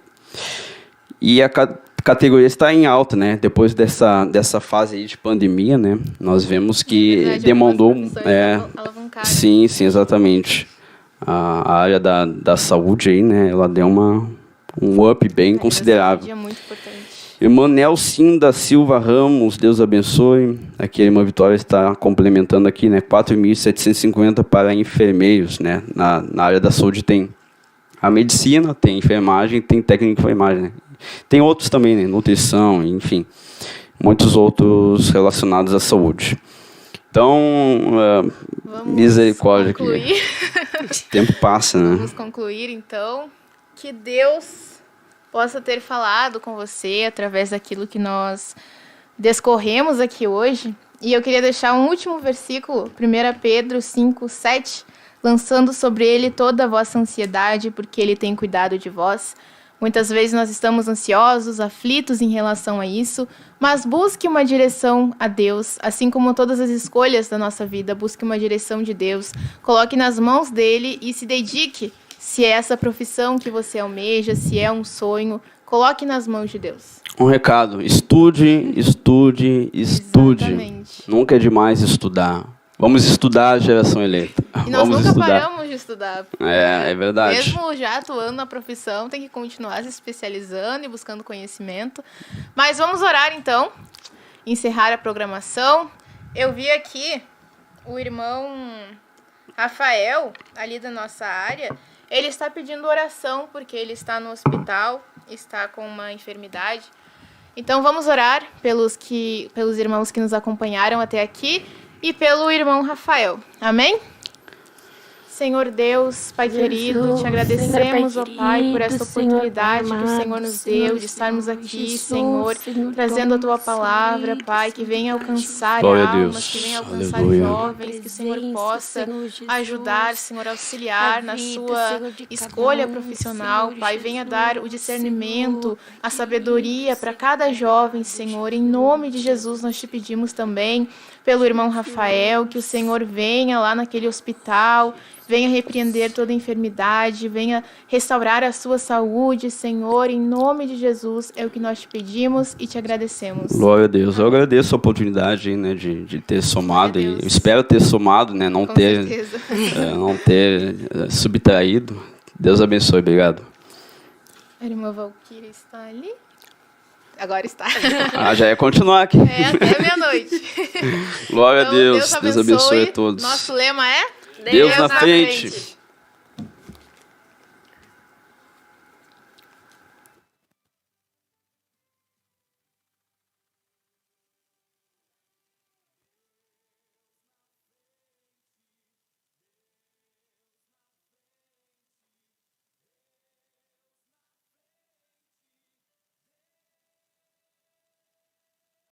E a categoria está em alta, né, depois dessa fase aí de pandemia, né, nós vemos que demandou... Sim, exatamente. A área da saúde aí, né, ela deu um up bem considerável. É muito importante. Irmã Nelson da Silva Ramos, Deus abençoe. Aqui a irmã Vitória está complementando aqui, né? 4.750 para enfermeiros, né? Na área da saúde tem a medicina, tem enfermagem, tem técnico de enfermagem, né? Tem outros também, né? Nutrição, enfim. Muitos outros relacionados à saúde. Então, misericórdia aqui. O tempo passa, né? Vamos concluir, então. Que Deus possa ter falado com você através daquilo que nós discorremos aqui hoje. E eu queria deixar um último versículo, 1 Pedro 5, 7, lançando sobre ele toda a vossa ansiedade, porque ele tem cuidado de vós. Muitas vezes nós estamos ansiosos, aflitos em relação a isso, mas busque uma direção a Deus, assim como todas as escolhas da nossa vida, busque uma direção de Deus, coloque nas mãos dele e se dedique. Se é essa profissão que você almeja, se é um sonho, coloque nas mãos de Deus. Um recado, estude. Exatamente. Nunca é demais estudar. Vamos estudar a geração eleita. E nós Vamos nunca estudar. paramos de estudar. É verdade. Mesmo já atuando na profissão, tem que continuar se especializando e buscando conhecimento. Mas vamos orar então, encerrar a programação. Eu vi aqui o irmão Rafael, ali da nossa área. Ele está pedindo oração porque ele está no hospital, está com uma enfermidade. Então vamos orar pelos irmãos que nos acompanharam até aqui e pelo irmão Rafael. Amém? Senhor Deus, Pai querido, te agradecemos, ó Pai, por esta oportunidade que o Senhor nos deu de estarmos aqui, Senhor, trazendo a Tua palavra, Pai, que venha alcançar almas, que venha alcançar jovens, que o Senhor possa ajudar, Senhor, auxiliar na sua escolha profissional, Pai, venha dar o discernimento, a sabedoria para cada jovem, Senhor, em nome de Jesus nós te pedimos também pelo irmão Rafael, que o Senhor venha lá naquele hospital, venha repreender toda enfermidade, venha restaurar a sua saúde, Senhor, em nome de Jesus, é o que nós te pedimos e te agradecemos. Glória a Deus. Eu agradeço a oportunidade, né, de ter somado, e eu espero ter somado, né, não ter subtraído. Deus abençoe, obrigado. A irmã Valquíria está ali? Agora está. Já ia continuar aqui. Até meia-noite. Glória a Deus. Deus abençoe a todos. Nosso lema é... Deus na frente.